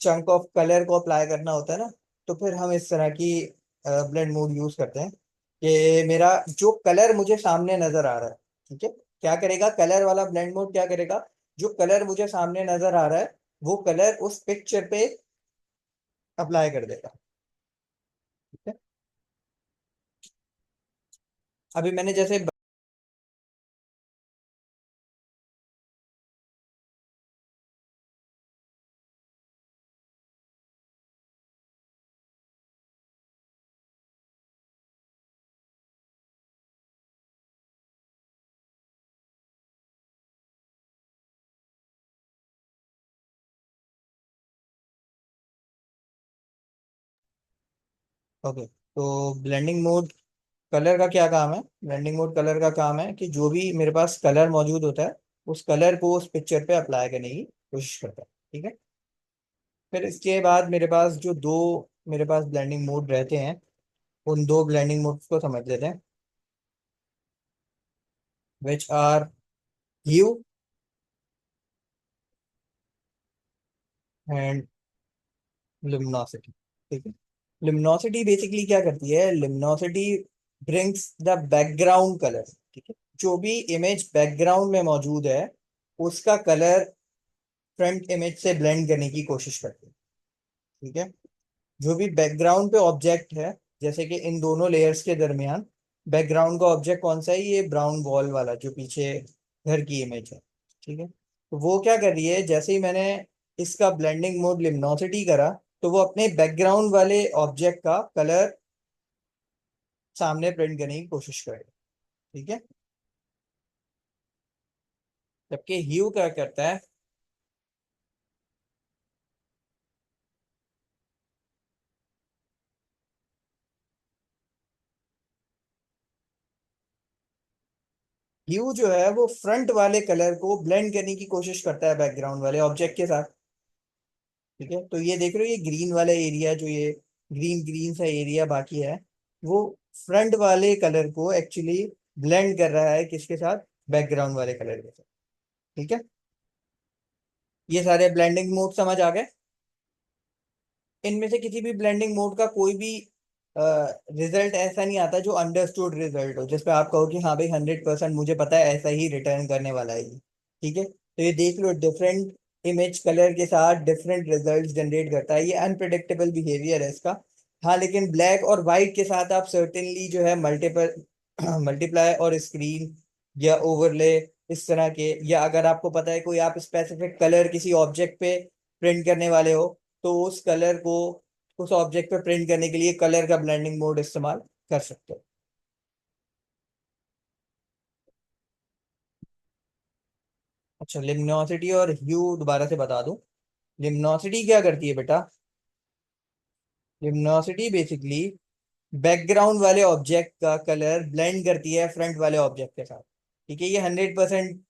चंक ऑफ कलर को अप्लाई करना होता है ना, तो फिर हम इस तरह की ब्लेंड मोड यूज करते हैं कि मेरा जो कलर मुझे सामने नजर आ रहा है, ठीक है, क्या करेगा कलर वाला ब्लेंड मोड, क्या करेगा, जो कलर मुझे सामने नजर आ रहा है वो कलर उस पिक्चर पे अप्लाई कर देगा। ठीक है। अभी मैंने जैसे, ओके, तो ब्लेंडिंग मोड कलर का क्या काम है, ब्लेंडिंग मोड कलर का काम है कि जो भी मेरे पास कलर मौजूद होता है उस कलर को उस पिक्चर पे अप्लाई करने की कोशिश करता है। ठीक है। फिर इसके बाद मेरे पास जो दो, मेरे पास ब्लेंडिंग मोड रहते हैं, उन दो ब्लेंडिंग मोड्स को समझ लेते हैं, which are hue and luminosity। ठीक है। luminosity बेसिकली क्या करती है, luminosity brings the background colour. ठीक है। जो भी इमेज बैकग्राउंड में मौजूद है उसका कलर फ्रंट इमेज से ब्लेंड करने की कोशिश करती है। ठीक है। जो भी बैकग्राउंड पे ऑब्जेक्ट है, जैसे कि इन दोनों लेयर्स के दरमियान बैकग्राउंड का ऑब्जेक्ट कौन सा है, ये ब्राउन वॉल वाला जो पीछे घर की इमेज है। ठीक है। तो वो क्या कर रही है, जैसे ही मैंने इसका ब्लेंडिंग मोड लिमिनोसिटी करा, तो वो अपने बैकग्राउंड वाले ऑब्जेक्ट का कलर सामने प्रिंट करने की कोशिश करेगा। ठीक है। जबकि ह्यू क्या करता है, ह्यू जो है वो फ्रंट वाले कलर को ब्लेंड करने की कोशिश करता है बैकग्राउंड वाले ऑब्जेक्ट के साथ। ठीक है। तो ये देख रहे हो, ये ग्रीन वाला एरिया, जो ये ग्रीन ग्रीन सा एरिया बाकी है, वो फ्रंट वाले कलर को एक्चुअली ब्लेंड कर रहा है किसके साथ, बैकग्राउंड वाले कलर के साथ। ठीक है। ये सारे ब्लेंडिंग मोड समझ आ गए। इनमें से किसी भी ब्लेंडिंग मोड का कोई भी रिजल्ट ऐसा नहीं आता जो अंडरस्टूड रिजल्ट हो, जिसपे आप कहो कि हाँ भाई 100% मुझे पता है ऐसा ही रिटर्न करने वाला है ये। ठीक है। तो ये देख लो, डिफरेंट इमेज कलर के साथ डिफरेंट रिजल्ट्स जनरेट करता है, ये अनप्रिडिक्टेबल बिहेवियर है इसका। हाँ, लेकिन ब्लैक और वाइट के साथ आप सर्टेनली जो है मल्टीपल मल्टीप्लाई और स्क्रीन या ओवरले इस तरह के, या अगर आपको पता है कोई आप स्पेसिफिक कलर किसी ऑब्जेक्ट पे प्रिंट करने वाले हो, तो उस कलर को उस ऑब्जेक्ट पे प्रिंट करने के लिए कलर का ब्लेंडिंग मोड इस्तेमाल कर सकते हो। अच्छा, लिमिनोसिटी और ह्यू दोबारा से बता दूं। लिमिनोसिटी क्या करती है बेटा, लिमिनोसिटी बेसिकली बैकग्राउंड वाले ऑब्जेक्ट का कलर ब्लेंड करती है फ्रंट वाले ऑब्जेक्ट के साथ। ठीक है। ये 100%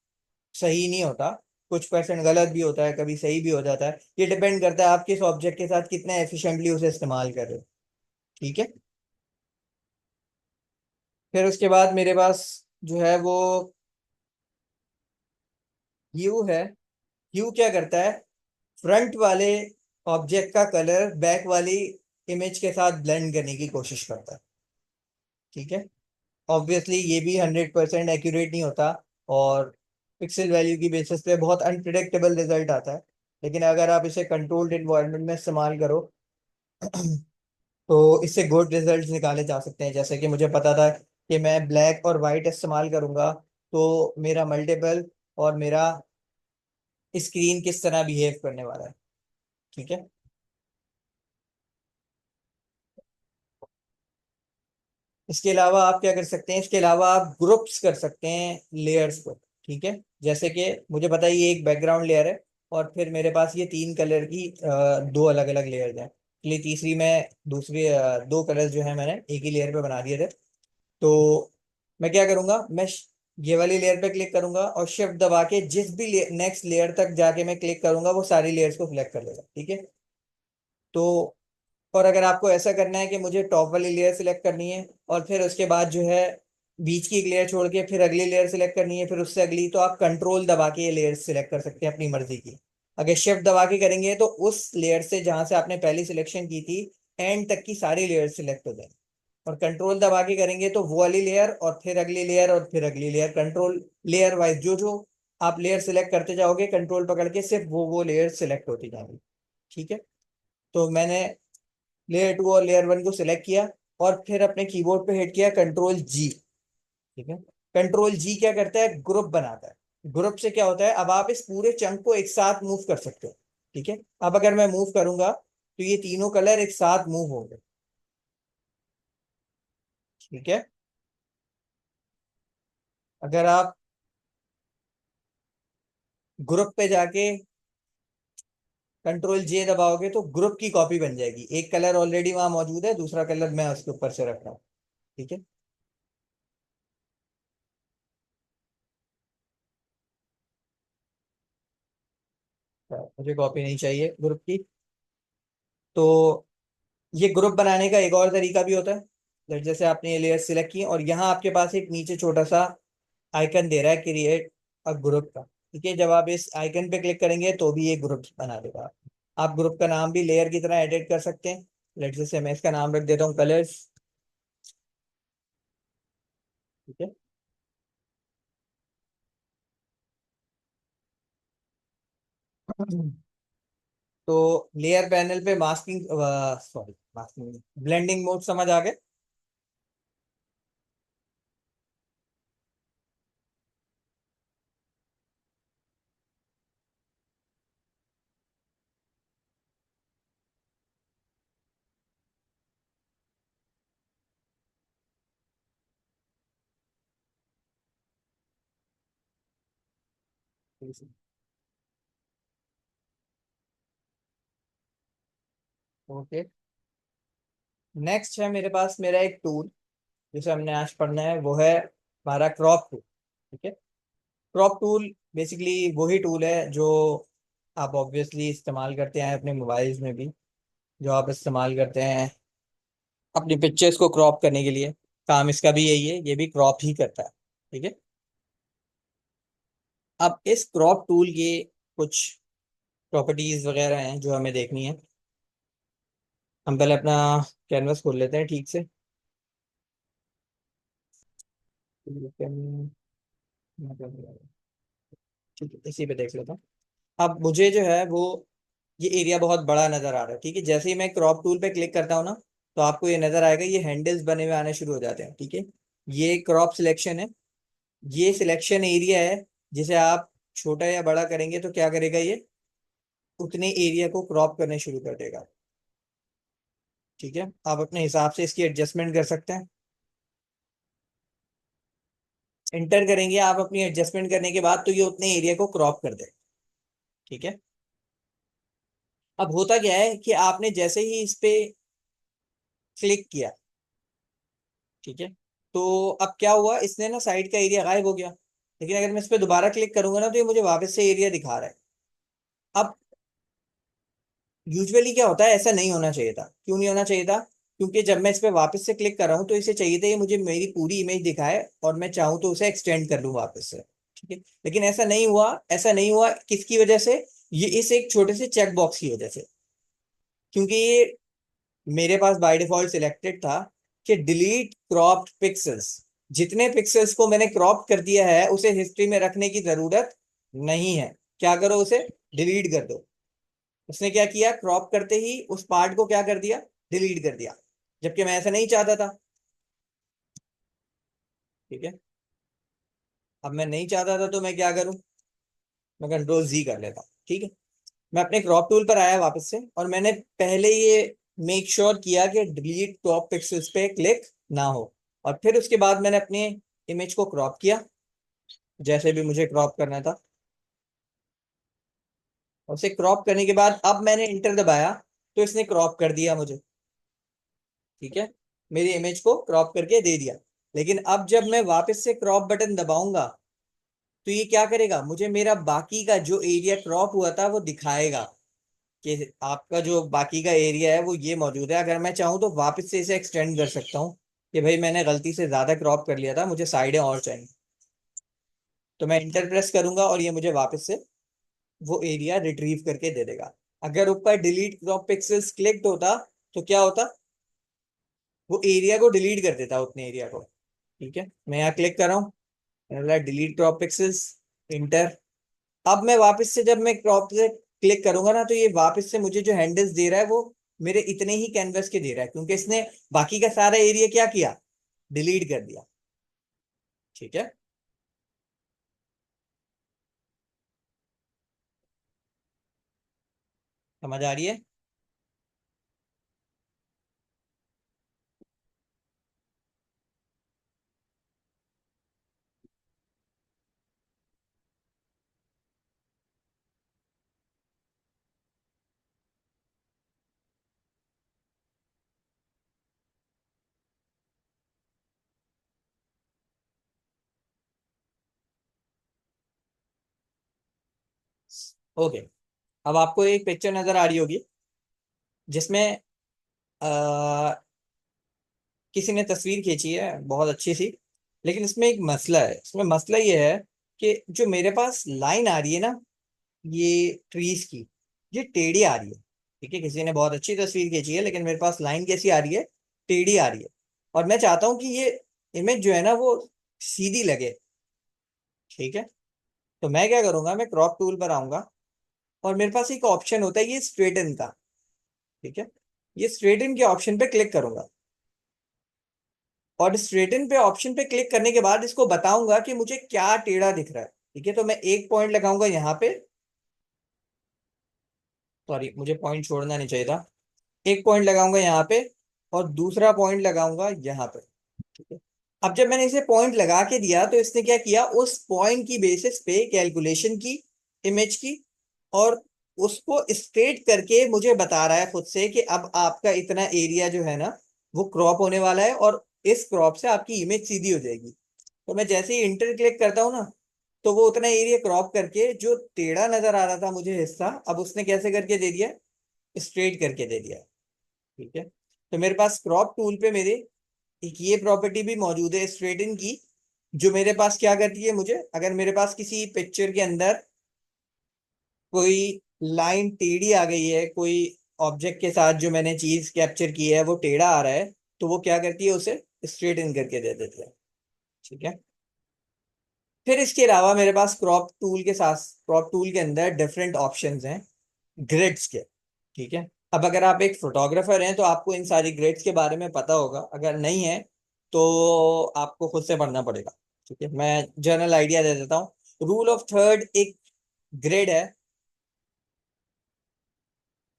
सही नहीं होता, कुछ परसेंट गलत भी होता है, कभी सही भी हो जाता है, ये डिपेंड करता है आप किस ऑब्जेक्ट के साथ कितना एफिशिएंटली उसे इस्तेमाल कर रहे हो। ठीक है। फिर उसके बाद मेरे पास जो है वो ह्यू है। ह्यू क्या करता है, फ्रंट वाले ऑब्जेक्ट का कलर बैक वाली इमेज के साथ ब्लेंड करने की कोशिश करता है। ठीक है। ऑब्वियसली ये भी 100% एक्यूरेट नहीं होता, और पिक्सल वैल्यू की बेसिस पे बहुत अनप्रिडिक्टेबल रिजल्ट आता है। लेकिन अगर आप इसे कंट्रोल्ड इन्वायरमेंट में इस्तेमाल करो तो इससे गुड रिजल्ट्स निकाले जा सकते हैं। जैसे कि मुझे पता था कि मैं ब्लैक और वाइट इस्तेमाल करूंगा तो मेरा मल्टीपल और मेरा स्क्रीन किस तरह बिहेव करने वाला है। ठीक है। इसके अलावा आप क्या कर सकते हैं, इसके अलावा आप ग्रुप्स कर सकते हैं लेयर्स को। ठीक है। जैसे कि मुझे पता है ये एक बैकग्राउंड लेयर है और फिर मेरे पास ये तीन कलर की दो अलग अलग लेयर्स हैं, इसलिए तीसरी मैं दूसरी दो कलर्स जो है मैंने एक ही लेयर पे बना दिए थे। तो मैं क्या करूंगा, ये वाली लेयर पे क्लिक करूंगा और शिफ्ट दबा के जिस भी नेक्स्ट लेयर तक जाके मैं क्लिक करूंगा वो सारी लेयर्स को सिलेक्ट कर लेगा। ठीक है। तो और अगर आपको ऐसा करना है कि मुझे टॉप वाली लेयर सिलेक्ट करनी है और फिर उसके बाद जो है बीच की एक लेयर छोड़ के फिर अगली लेयर सिलेक्ट करनी है फिर उससे अगली, तो आप कंट्रोल दबा के ये लेयर सिलेक्ट कर सकते हैं अपनी मर्जी की। अगर शिफ्ट दबा के करेंगे तो उस लेयर से जहां से आपने पहली सिलेक्शन की थी एंड तक की सारी लेयर सिलेक्ट हो जाएंगी। और कंट्रोल दबा के करेंगे तो वो वाली लेयर और फिर अगली लेयर और फिर अगली लेयर, कंट्रोल लेयर वाइज जो जो आप लेयर सिलेक्ट करते जाओगे कंट्रोल पकड़ के सिर्फ वो लेयर सिलेक्ट होती जाएंगी। ठीक है। तो मैंने लेयर टू और लेयर वन को सिलेक्ट किया और फिर अपने कीबोर्ड पे हिट किया कंट्रोल जी। ठीक है। कंट्रोल जी क्या करता है, ग्रुप बनाता है। ग्रुप से क्या होता है, अब आप इस पूरे चंक को एक साथ मूव कर सकते हो। ठीक है। अब अगर मैं मूव करूंगा तो ये तीनों कलर एक साथ मूव होंगे। ठीक है। अगर आप ग्रुप पे जाके कंट्रोल जे दबाओगे तो ग्रुप की कॉपी बन जाएगी, एक कलर ऑलरेडी वहां मौजूद है, दूसरा कलर मैं उसके ऊपर से रख रहा हूँ। ठीक है। तो मुझे कॉपी नहीं चाहिए ग्रुप की। तो ये ग्रुप बनाने का एक और तरीका भी होता है। जैसे आपने ये लेयर सिलेक्ट की और यहाँ आपके पास एक नीचे छोटा सा आइकन दे रहा है क्रिएट अ ग्रुप का। ठीक है। जब आप इस आइकन पे क्लिक करेंगे तो भी ये ग्रुप बना देगा। आप ग्रुप का नाम भी लेयर की तरह एडिट कर सकते हैं। लेट जैसे मैं इसका नाम रख देता हूँ कलर्स। ठीक है। तो लेयर पैनल पे masking, sorry masking, blending mode समझ आ गए। ओके। नेक्स्ट है मेरे पास मेरा एक टूल जिसे हमने आज पढ़ना है, वो है हमारा क्रॉप टूल। ठीक है। क्रॉप टूल बेसिकली वही टूल है जो आप ऑब्वियसली इस्तेमाल करते हैं अपने मोबाइल्स में भी, जो आप इस्तेमाल करते हैं अपनी पिक्चर्स को क्रॉप करने के लिए। काम इसका भी यही है, ये भी क्रॉप ही करता है। ठीक है। अब इस क्रॉप टूल के कुछ प्रॉपर्टीज वगैरह हैं जो हमें देखनी है। हम पहले अपना कैनवस खोल लेते हैं ठीक से। ठीक है, इसी पे देख लेता हूँ। अब मुझे जो है वो ये एरिया बहुत बड़ा नजर आ रहा है। ठीक है। जैसे ही मैं क्रॉप टूल पे क्लिक करता हूँ ना तो आपको ये नजर आएगा, ये हैंडल्स बने हुए आने शुरू हो जाते हैं। ठीक है। ये क्रॉप सिलेक्शन है, ये सिलेक्शन एरिया है जिसे आप छोटा या बड़ा करेंगे तो क्या करेगा, ये उतने एरिया को क्रॉप करने शुरू कर देगा। ठीक है। आप अपने हिसाब से इसकी एडजस्टमेंट कर सकते हैं। इंटर करेंगे आप अपनी एडजस्टमेंट करने के बाद तो ये उतने एरिया को क्रॉप कर देगा। ठीक है। अब होता क्या है कि आपने जैसे ही इस पे क्लिक किया, ठीक है, तो अब क्या हुआ, इसने ना साइड का एरिया गायब हो गया। लेकिन अगर मैं इस पे दोबारा क्लिक करूंगा ना तो ये मुझे वापस से एरिया दिखा रहा है। अब यूजुअली क्या होता है, ऐसा नहीं होना चाहिए था। क्यों नहीं होना चाहिए था, क्योंकि जब मैं इस पे वापस से क्लिक कर रहा हूँ तो इसे चाहिए था ये मुझे मेरी पूरी इमेज दिखाए और मैं चाहूँ तो उसे एक्सटेंड कर लूँ वापस से। ठीक है। लेकिन ऐसा नहीं हुआ। ऐसा नहीं हुआ किसकी वजह से, ये इस एक छोटे से चेक बॉक्स की वजह से। क्योंकि ये मेरे पास बाय डिफॉल्ट सिलेक्टेड था कि डिलीट क्रॉप्ड पिक्सेल्स। जितने पिक्सेल्स को मैंने क्रॉप कर दिया है उसे हिस्ट्री में रखने की जरूरत नहीं है। क्या करो, उसे डिलीट कर दो। उसने क्या किया, क्रॉप करते ही उस पार्ट को क्या कर दिया, डिलीट कर दिया, जबकि मैं ऐसा नहीं चाहता था। ठीक है, अब मैं नहीं चाहता था तो मैं क्या करूं, मैं कंट्रोल जी कर लेता हूं। ठीक है, मैं अपने क्रॉप टूल पर आया वापस से, और मैंने पहले ये मेक श्योर किया कि डिलीट क्रॉप पिक्सेल्स पे क्लिक ना हो, और फिर उसके बाद मैंने अपने इमेज को क्रॉप किया जैसे भी मुझे क्रॉप करना था। और उसे क्रॉप करने के बाद अब मैंने इंटर दबाया तो इसने क्रॉप कर दिया मुझे। ठीक है, मेरी इमेज को क्रॉप करके दे दिया। लेकिन अब जब मैं वापस से क्रॉप बटन दबाऊंगा तो ये क्या करेगा, मुझे मेरा बाकी का जो एरिया क्रॉप हुआ था वो दिखाएगा कि आपका जो बाकी का एरिया है वो ये मौजूद है। अगर मैं चाहूँ तो वापस से इसे एक्सटेंड कर सकता हूँ कि भाई मैंने गलती से ज्यादा क्रॉप कर लिया था, मुझे साइडें और चाहिए। तो मैं इंटर प्रेस करूंगा और ये मुझे वापस से वो एरिया रिट्रीव करके दे देगा। अगर ऊपर डिलीट क्रॉप पिक्सेल्स क्लिक्ड होता तो क्या होता, वो एरिया को डिलीट कर देता, उतने एरिया को। ठीक है, मैं यहाँ क्लिक कर रहा हूँ, डिलीट क्रॉप पिक्सेल्स, इंटर। अब मैं वापस से जब मैं क्रॉप से क्लिक करूंगा ना तो ये वापस से मुझे जो हैंडल्स दे रहा है वो मेरे इतने ही कैनवस के दे रहा है, क्योंकि इसने बाकी का सारा एरिया क्या किया, डिलीट कर दिया। ठीक है, समझ आ रही है? ओके, अब आपको एक पिक्चर नजर आ रही होगी जिसमें किसी ने तस्वीर खींची है बहुत अच्छी सी। लेकिन इसमें एक मसला है, इसमें मसला ये है कि जो मेरे पास लाइन आ रही है ना, ये ट्रीज की, ये टेढ़ी आ रही है। ठीक है, किसी ने बहुत अच्छी तस्वीर खींची है लेकिन मेरे पास लाइन कैसी आ रही है, टेढ़ी आ रही है। और मैं चाहता हूँ कि ये इमेज जो है ना वो सीधी लगे। ठीक है, तो मैं क्या करूंगा, मैं क्रॉप टूल पर आऊंगा और मेरे पास एक ऑप्शन होता है ये स्ट्रेटन का। ठीक है, ये स्ट्रेटन के ऑप्शन पे क्लिक करूंगा, और स्ट्रेटन पे ऑप्शन पे क्लिक करने के बाद इसको बताऊंगा कि मुझे क्या टेढ़ा दिख रहा है। ठीक है, तो मैं एक पॉइंट लगाऊंगा यहाँ पे, सॉरी मुझे पॉइंट छोड़ना नहीं चाहिए था, एक पॉइंट लगाऊंगा यहाँ पे और दूसरा पॉइंट लगाऊंगा यहाँ पे। ठीक है, अब जब मैंने इसे पॉइंट लगा के दिया तो इसने क्या किया, उस पॉइंट की बेसिस पे कैलकुलेशन की इमेज की, और उसको स्ट्रेट करके मुझे बता रहा है खुद से कि अब आपका इतना एरिया जो है ना वो क्रॉप होने वाला है, और इस क्रॉप से आपकी इमेज सीधी हो जाएगी। तो मैं जैसे ही इंटर क्लिक करता हूँ ना तो वो उतना एरिया क्रॉप करके जो टेढ़ा नजर आ रहा था मुझे हिस्सा, अब उसने कैसे करके दे दिया, स्ट्रेट करके दे दिया। ठीक है, तो मेरे पास क्रॉप टूल पे मेरे एक ये प्रॉपर्टी भी मौजूद है स्ट्रेटन की, जो मेरे पास क्या करती है, मुझे अगर मेरे पास किसी पिक्चर के अंदर कोई लाइन टेढ़ी आ गई है, कोई ऑब्जेक्ट के साथ जो मैंने चीज कैप्चर की है वो टेढ़ा आ रहा है, तो वो क्या करती है, उसे स्ट्रेटन करके दे देती है। ठीक है, फिर इसके अलावा मेरे पास क्रॉप टूल के साथ, क्रॉप टूल के अंदर डिफरेंट ऑप्शंस हैं ग्रिड्स के। ठीक है, अब अगर आप एक फोटोग्राफर हैं तो आपको इन सारी ग्रिड्स के बारे में पता होगा, अगर नहीं है तो आपको खुद से पढ़ना पड़ेगा। ठीक है, मैं जनरल आइडिया दे देता हूँ। रूल ऑफ थर्ड एक ग्रिड है।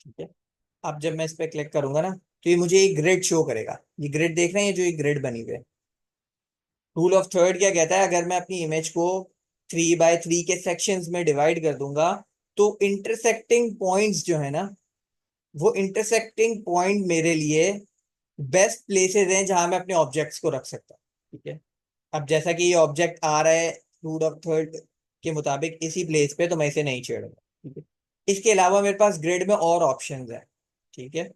ठीक है, अब जब मैं इस पर क्लिक करूंगा ना तो ये मुझे एक ग्रिड शो करेगा। ये ग्रिड देख रहे हैं, जो एक ग्रिड बनी हुई है। रूल ऑफ थर्ड क्या कहता है, अगर मैं अपनी इमेज को 3 बाय 3 के सेक्शंस में डिवाइड कर दूंगा तो इंटरसेक्टिंग पॉइंट्स जो है ना, वो इंटरसेक्टिंग पॉइंट मेरे लिए बेस्ट प्लेसेस हैं जहां मैं अपने ऑब्जेक्ट्स को रख सकता हूँ। ठीक है, अब जैसा कि ये ऑब्जेक्ट आ रहा है रूल ऑफ थर्ड के मुताबिक इसी प्लेस पे, तो मैं इसे नहीं छेड़ूंगा। ठीक है, इसके अलावा मेरे पास ग्रिड में और ऑप्शंस हैं। ठीक है,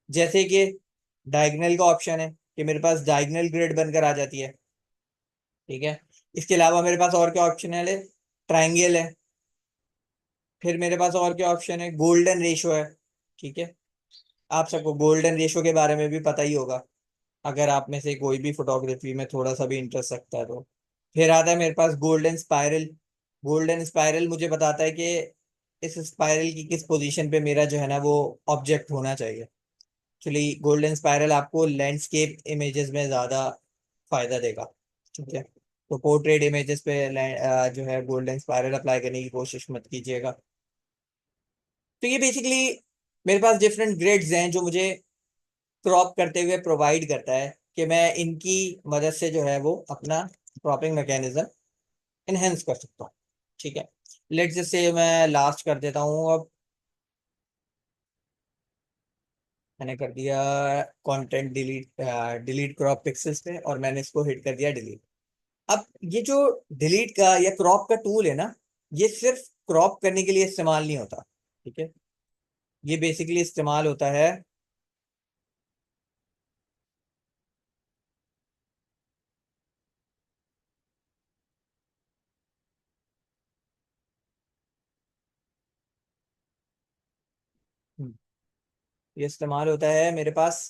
जैसे कि डायगोनल का ऑप्शन है कि मेरे पास डायगोनल ग्रिड बनकर आ जाती है। ठीक है, इसके अलावा मेरे पास और क्या ऑप्शन है, ट्राइंगल है। फिर मेरे पास और क्या ऑप्शन है, गोल्डन रेशो है। ठीक है, आप सबको गोल्डन रेशो के बारे में भी पता ही होगा, अगर आप में से कोई भी फोटोग्राफी में थोड़ा सा भी इंटरेस्ट रखता है तो। फिर आता है मेरे पास गोल्डन स्पाइरल। गोल्डन स्पाइरल मुझे बताता है कि इस स्पाइरल की किस पोजीशन पे मेरा जो है ना वो ऑब्जेक्ट होना चाहिए। एक्चुअली गोल्डन स्पाइरल आपको लैंडस्केप इमेजेस में ज़्यादा फायदा देगा। ठीक है, तो पोर्ट्रेट इमेजेस पे जो है गोल्डन स्पाइरल अप्लाई करने की कोशिश मत कीजिएगा। तो ये बेसिकली मेरे पास डिफरेंट ग्रिड्स हैं जो मुझे क्रॉप करते हुए प्रोवाइड करता है कि मैं इनकी मदद से जो है वो अपना क्रॉपिंग मैकेनिज्म इनहेंस कर सकता हूँ। ठीक है, लेट्स जैसे मैं लास्ट कर देता हूँ अब। मैंने कर दिया content delete, delete crop pixels पे, और मैंने इसको हिट कर दिया डिलीट। अब ये जो डिलीट का या क्रॉप का टूल है ना, ये सिर्फ क्रॉप करने के लिए इस्तेमाल नहीं होता। ठीक है, ये बेसिकली इस्तेमाल होता है। हम्म, ये इस्तेमाल होता है मेरे पास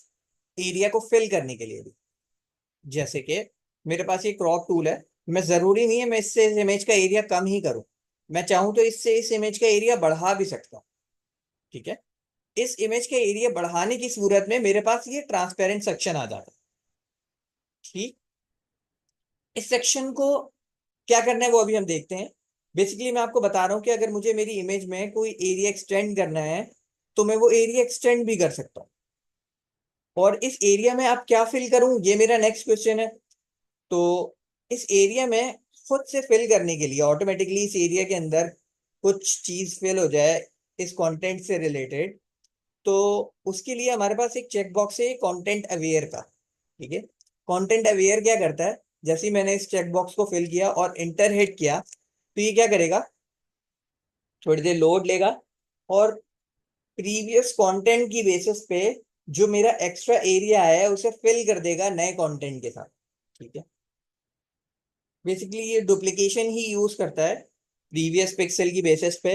एरिया को फिल करने के लिए भी। जैसे कि मेरे पास ये क्रॉप टूल है, मैं जरूरी नहीं है मैं इससे इस इमेज का एरिया कम ही करूं, मैं चाहूं तो इससे इस इमेज का एरिया बढ़ा भी सकता हूँ। ठीक है, इस इमेज का एरिया बढ़ाने की सूरत में मेरे पास ये ट्रांसपेरेंट सेक्शन आ जाता है। ठीक, इस सेक्शन को क्या करना है वो अभी हम देखते हैं। बेसिकली मैं आपको बता रहा हूँ कि अगर मुझे मेरी इमेज में कोई एरिया एक्सटेंड करना है तो मैं वो एरिया एक्सटेंड भी कर सकता हूँ। और इस एरिया में आप क्या फिल करूं, ये मेरा नेक्स्ट क्वेश्चन है। तो इस एरिया में खुद से फिल करने के लिए ऑटोमेटिकली इस एरिया के अंदर कुछ चीज फिल हो जाए इस कंटेंट से रिलेटेड, तो उसके लिए हमारे पास एक चेक बॉक्स है कंटेंट अवेयर का। ठीक है, कंटेंट अवेयर क्या करता है, जैसे ही मैंने इस चेक बॉक्स को फिल किया और इंटर हिट किया तो ये क्या करेगा, थोड़ी देर लोड लेगा और प्रीवियस कंटेंट की बेसिस पे जो मेरा एक्स्ट्रा एरिया है उसे फिल कर देगा नए कंटेंट के साथ। ठीक है, बेसिकली ये डुप्लीकेशन ही यूज करता है प्रीवियस पिक्सल की बेसिस पे।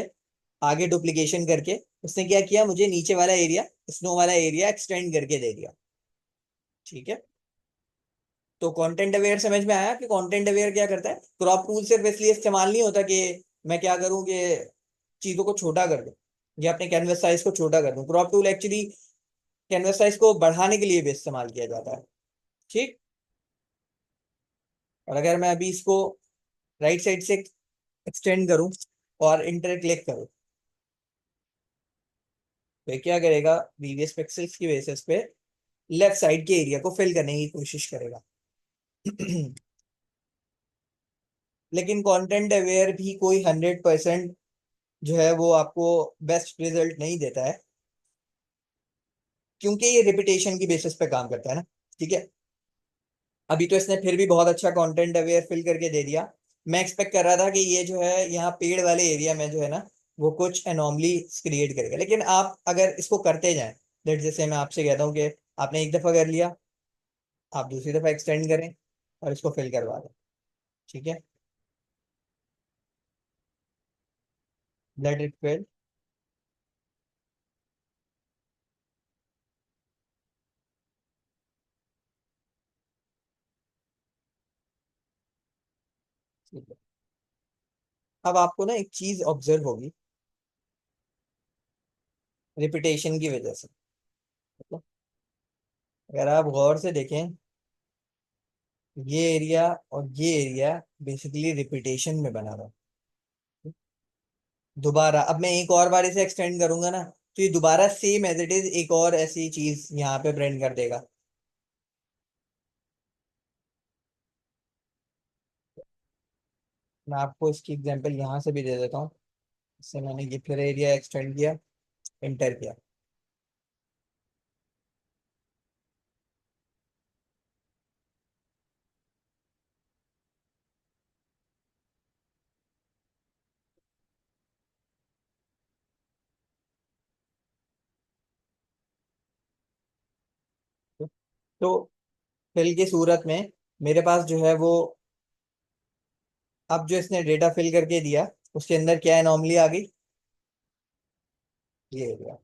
आगे डुप्लीकेशन करके उसने क्या किया, मुझे नीचे वाला एरिया, स्नो वाला एरिया एक्सटेंड करके दे दिया। ठीक है, तो कंटेंट अवेयर समझ में आया कि कंटेंट अवेयर क्या करता है। क्रॉप टूल सिर्फ इसलिए इस्तेमाल नहीं होता कि मैं क्या करूं कि चीजों को छोटा कर दूं या अपने कैनवस साइज को छोटा कर दूं। Crop tool actually canvas size को बढ़ाने के लिए भी इस्तेमाल किया जाता है। ठीक, और अगर मैं अभी इसको राइट साइड से एक्सटेंड करूं और इंटर क्लिक करूं तो ये क्या करेगा, प्रीवियस पिक्सल्स की बेसिस पे लेफ्ट साइड के एरिया को फिल करने की कोशिश करेगा। लेकिन कंटेंट अवेयर भी कोई 100% जो है वो आपको बेस्ट रिजल्ट नहीं देता है, क्योंकि ये रिपीटेशन की बेसिस पे काम करता है ना। ठीक है, अभी तो इसने फिर भी बहुत अच्छा कंटेंट अवेयर फिल करके दे दिया। मैं एक्सपेक्ट कर रहा था कि ये जो है यहाँ पेड़ वाले एरिया में जो है ना वो कुछ एनॉमली क्रिएट करेगा, लेकिन आप अगर इसको करते जाएं, लेट जैसे मैं आपसे कहता हूँ कि आपने एक दफा कर लिया, आप दूसरी दफा एक्सटेंड करें और इसको फिल करवा दें। ठीक है, लेट इट फिल। अब आपको ना एक चीज ऑब्जर्व होगी रिपीटेशन की वजह से। मतलब अगर आप गौर से देखें, ये एरिया और ये एरिया बेसिकली रिपीटेशन में बना हुआ है। दोबारा अब मैं एक और बार इसे एक्सटेंड करूंगा ना तो ये दोबारा सेम एज इट इज एक और ऐसी चीज यहाँ पे प्रिंट कर देगा। मैं आपको इसकी एग्जांपल यहाँ से भी दे देता हूँ। इससे मैंने ये फिर एरिया एक्सटेंड किया, इंटर किया। तो फिल की सूरत में मेरे पास जो है वो, अब जो इसने डेटा फिल करके दिया उसके अंदर क्या एनॉमली आ गई, ये एरिया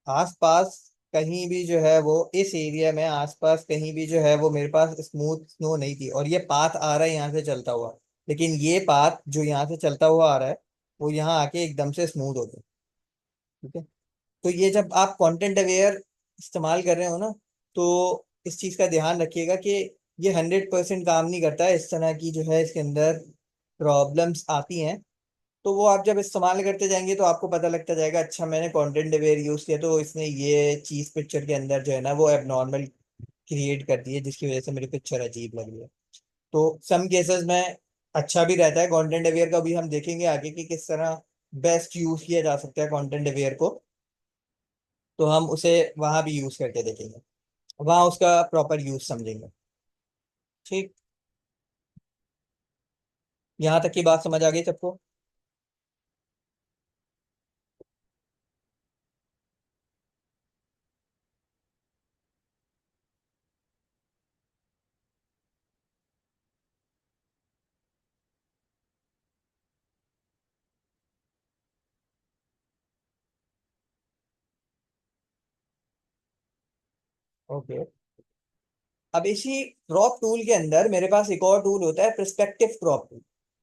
आसपास कहीं भी जो है वो, इस एरिया में आसपास कहीं भी जो है वो मेरे पास स्मूथ स्नो नहीं थी, और ये पाथ आ रहा है यहाँ से चलता हुआ। लेकिन ये पाथ जो यहाँ से चलता हुआ आ रहा है वो यहाँ आके एकदम से स्मूथ हो जाए। ठीक है। तो ये जब आप कंटेंट अवेयर इस्तेमाल कर रहे हो ना, तो इस चीज का ध्यान रखिएगा कि ये 100% काम नहीं करता है। इस तरह की जो है इसके अंदर प्रॉब्लम्स आती हैं। तो वो आप जब इस्तेमाल करते जाएंगे तो आपको पता लगता जाएगा, अच्छा मैंने कंटेंट अवेयर यूज किया तो इसने ये चीज पिक्चर के अंदर जो है ना वो एबनॉर्मल क्रिएट कर दी है, जिसकी वजह से मेरी पिक्चर अजीब लग रही है। तो सम केसेस में अच्छा भी रहता है कंटेंट अवेयर का। भी हम देखेंगे आगे कि किस तरह बेस्ट यूज किया जा सकता है कंटेंट अवेयर को। तो हम उसे वहां भी यूज करके देखेंगे, वहां उसका प्रॉपर यूज समझेंगे। ठीक। यहाँ तक की बात समझ आ गई सबको? ओके। अब इसी क्रॉप टूल के अंदर मेरे पास एक और टूल होता है, पर्सपेक्टिव क्रॉप टूल।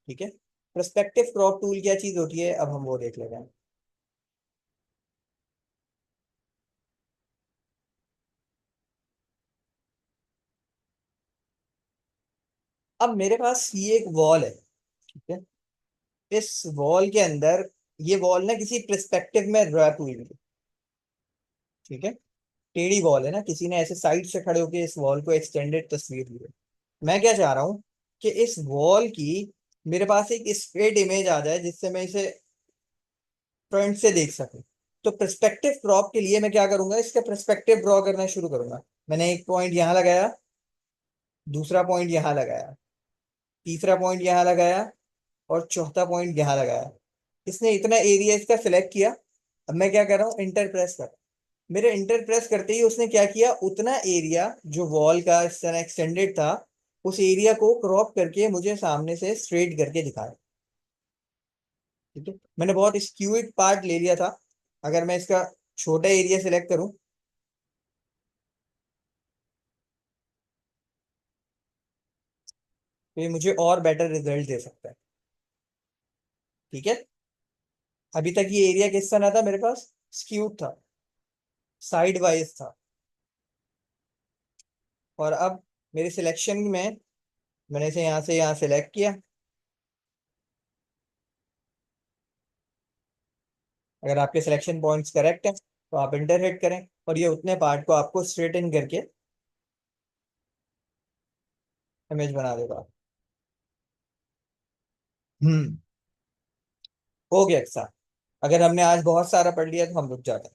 ठीक है। पर्सपेक्टिव क्रॉप टूल क्या चीज होती है, अब हम वो देख लेते हैं। अब मेरे पास ये एक वॉल है। ठीक है। इस वॉल के अंदर, ये वॉल ना किसी पर्सपेक्टिव में रैप हुई है। ठीक है। टेढ़ी वॉल है ना, किसी ने ऐसे साइड से खड़े होकर इस वॉल को एक्सटेंडेड तस्वीर ली है। मैं क्या चाह रहा हूँ कि इस वॉल की मेरे पास एक स्ट्रेट इमेज आ जाए जिससे मैं इसे फ्रंट से देख सकूं। तो पर्सपेक्टिव क्रॉप के लिए मैं क्या करूंगा, इसका पर्सपेक्टिव ड्रॉ करना शुरू करूंगा। मैंने एक पॉइंट यहाँ लगाया, दूसरा पॉइंट यहाँ लगाया, तीसरा पॉइंट यहाँ लगाया, और चौथा पॉइंट यहाँ लगाया। इसने इतना एरिया इसका सिलेक्ट किया। अब मैं क्या कर रहा हूँ, इंटर प्रेस कर। मेरे इंटर प्रेस करते ही उसने क्या किया, उतना एरिया जो वॉल का इस तरह एक्सटेंडेड था, उस एरिया को क्रॉप करके मुझे सामने से स्ट्रेट करके दिखाया। ठीक है। मैंने बहुत स्क्यूड पार्ट ले लिया था। अगर मैं इसका छोटा एरिया सिलेक्ट करूं तो ये मुझे और बेटर रिजल्ट दे सकता है। ठीक है। अभी तक ये एरिया किस तरह था मेरे पास, स्क्यूड था, साइड वाइज था। और अब मेरे सिलेक्शन में मैंने इसे यहाँ से यहाँ सिलेक्ट किया। अगर आपके सिलेक्शन पॉइंट्स करेक्ट है तो आप इंटर हिट करें, और ये उतने पार्ट को आपको स्ट्रेटन करके इमेज बना देगा। हम्म। हो गया। अच्छा, अगर हमने आज बहुत सारा पढ़ लिया तो हम रुक जाते हैं।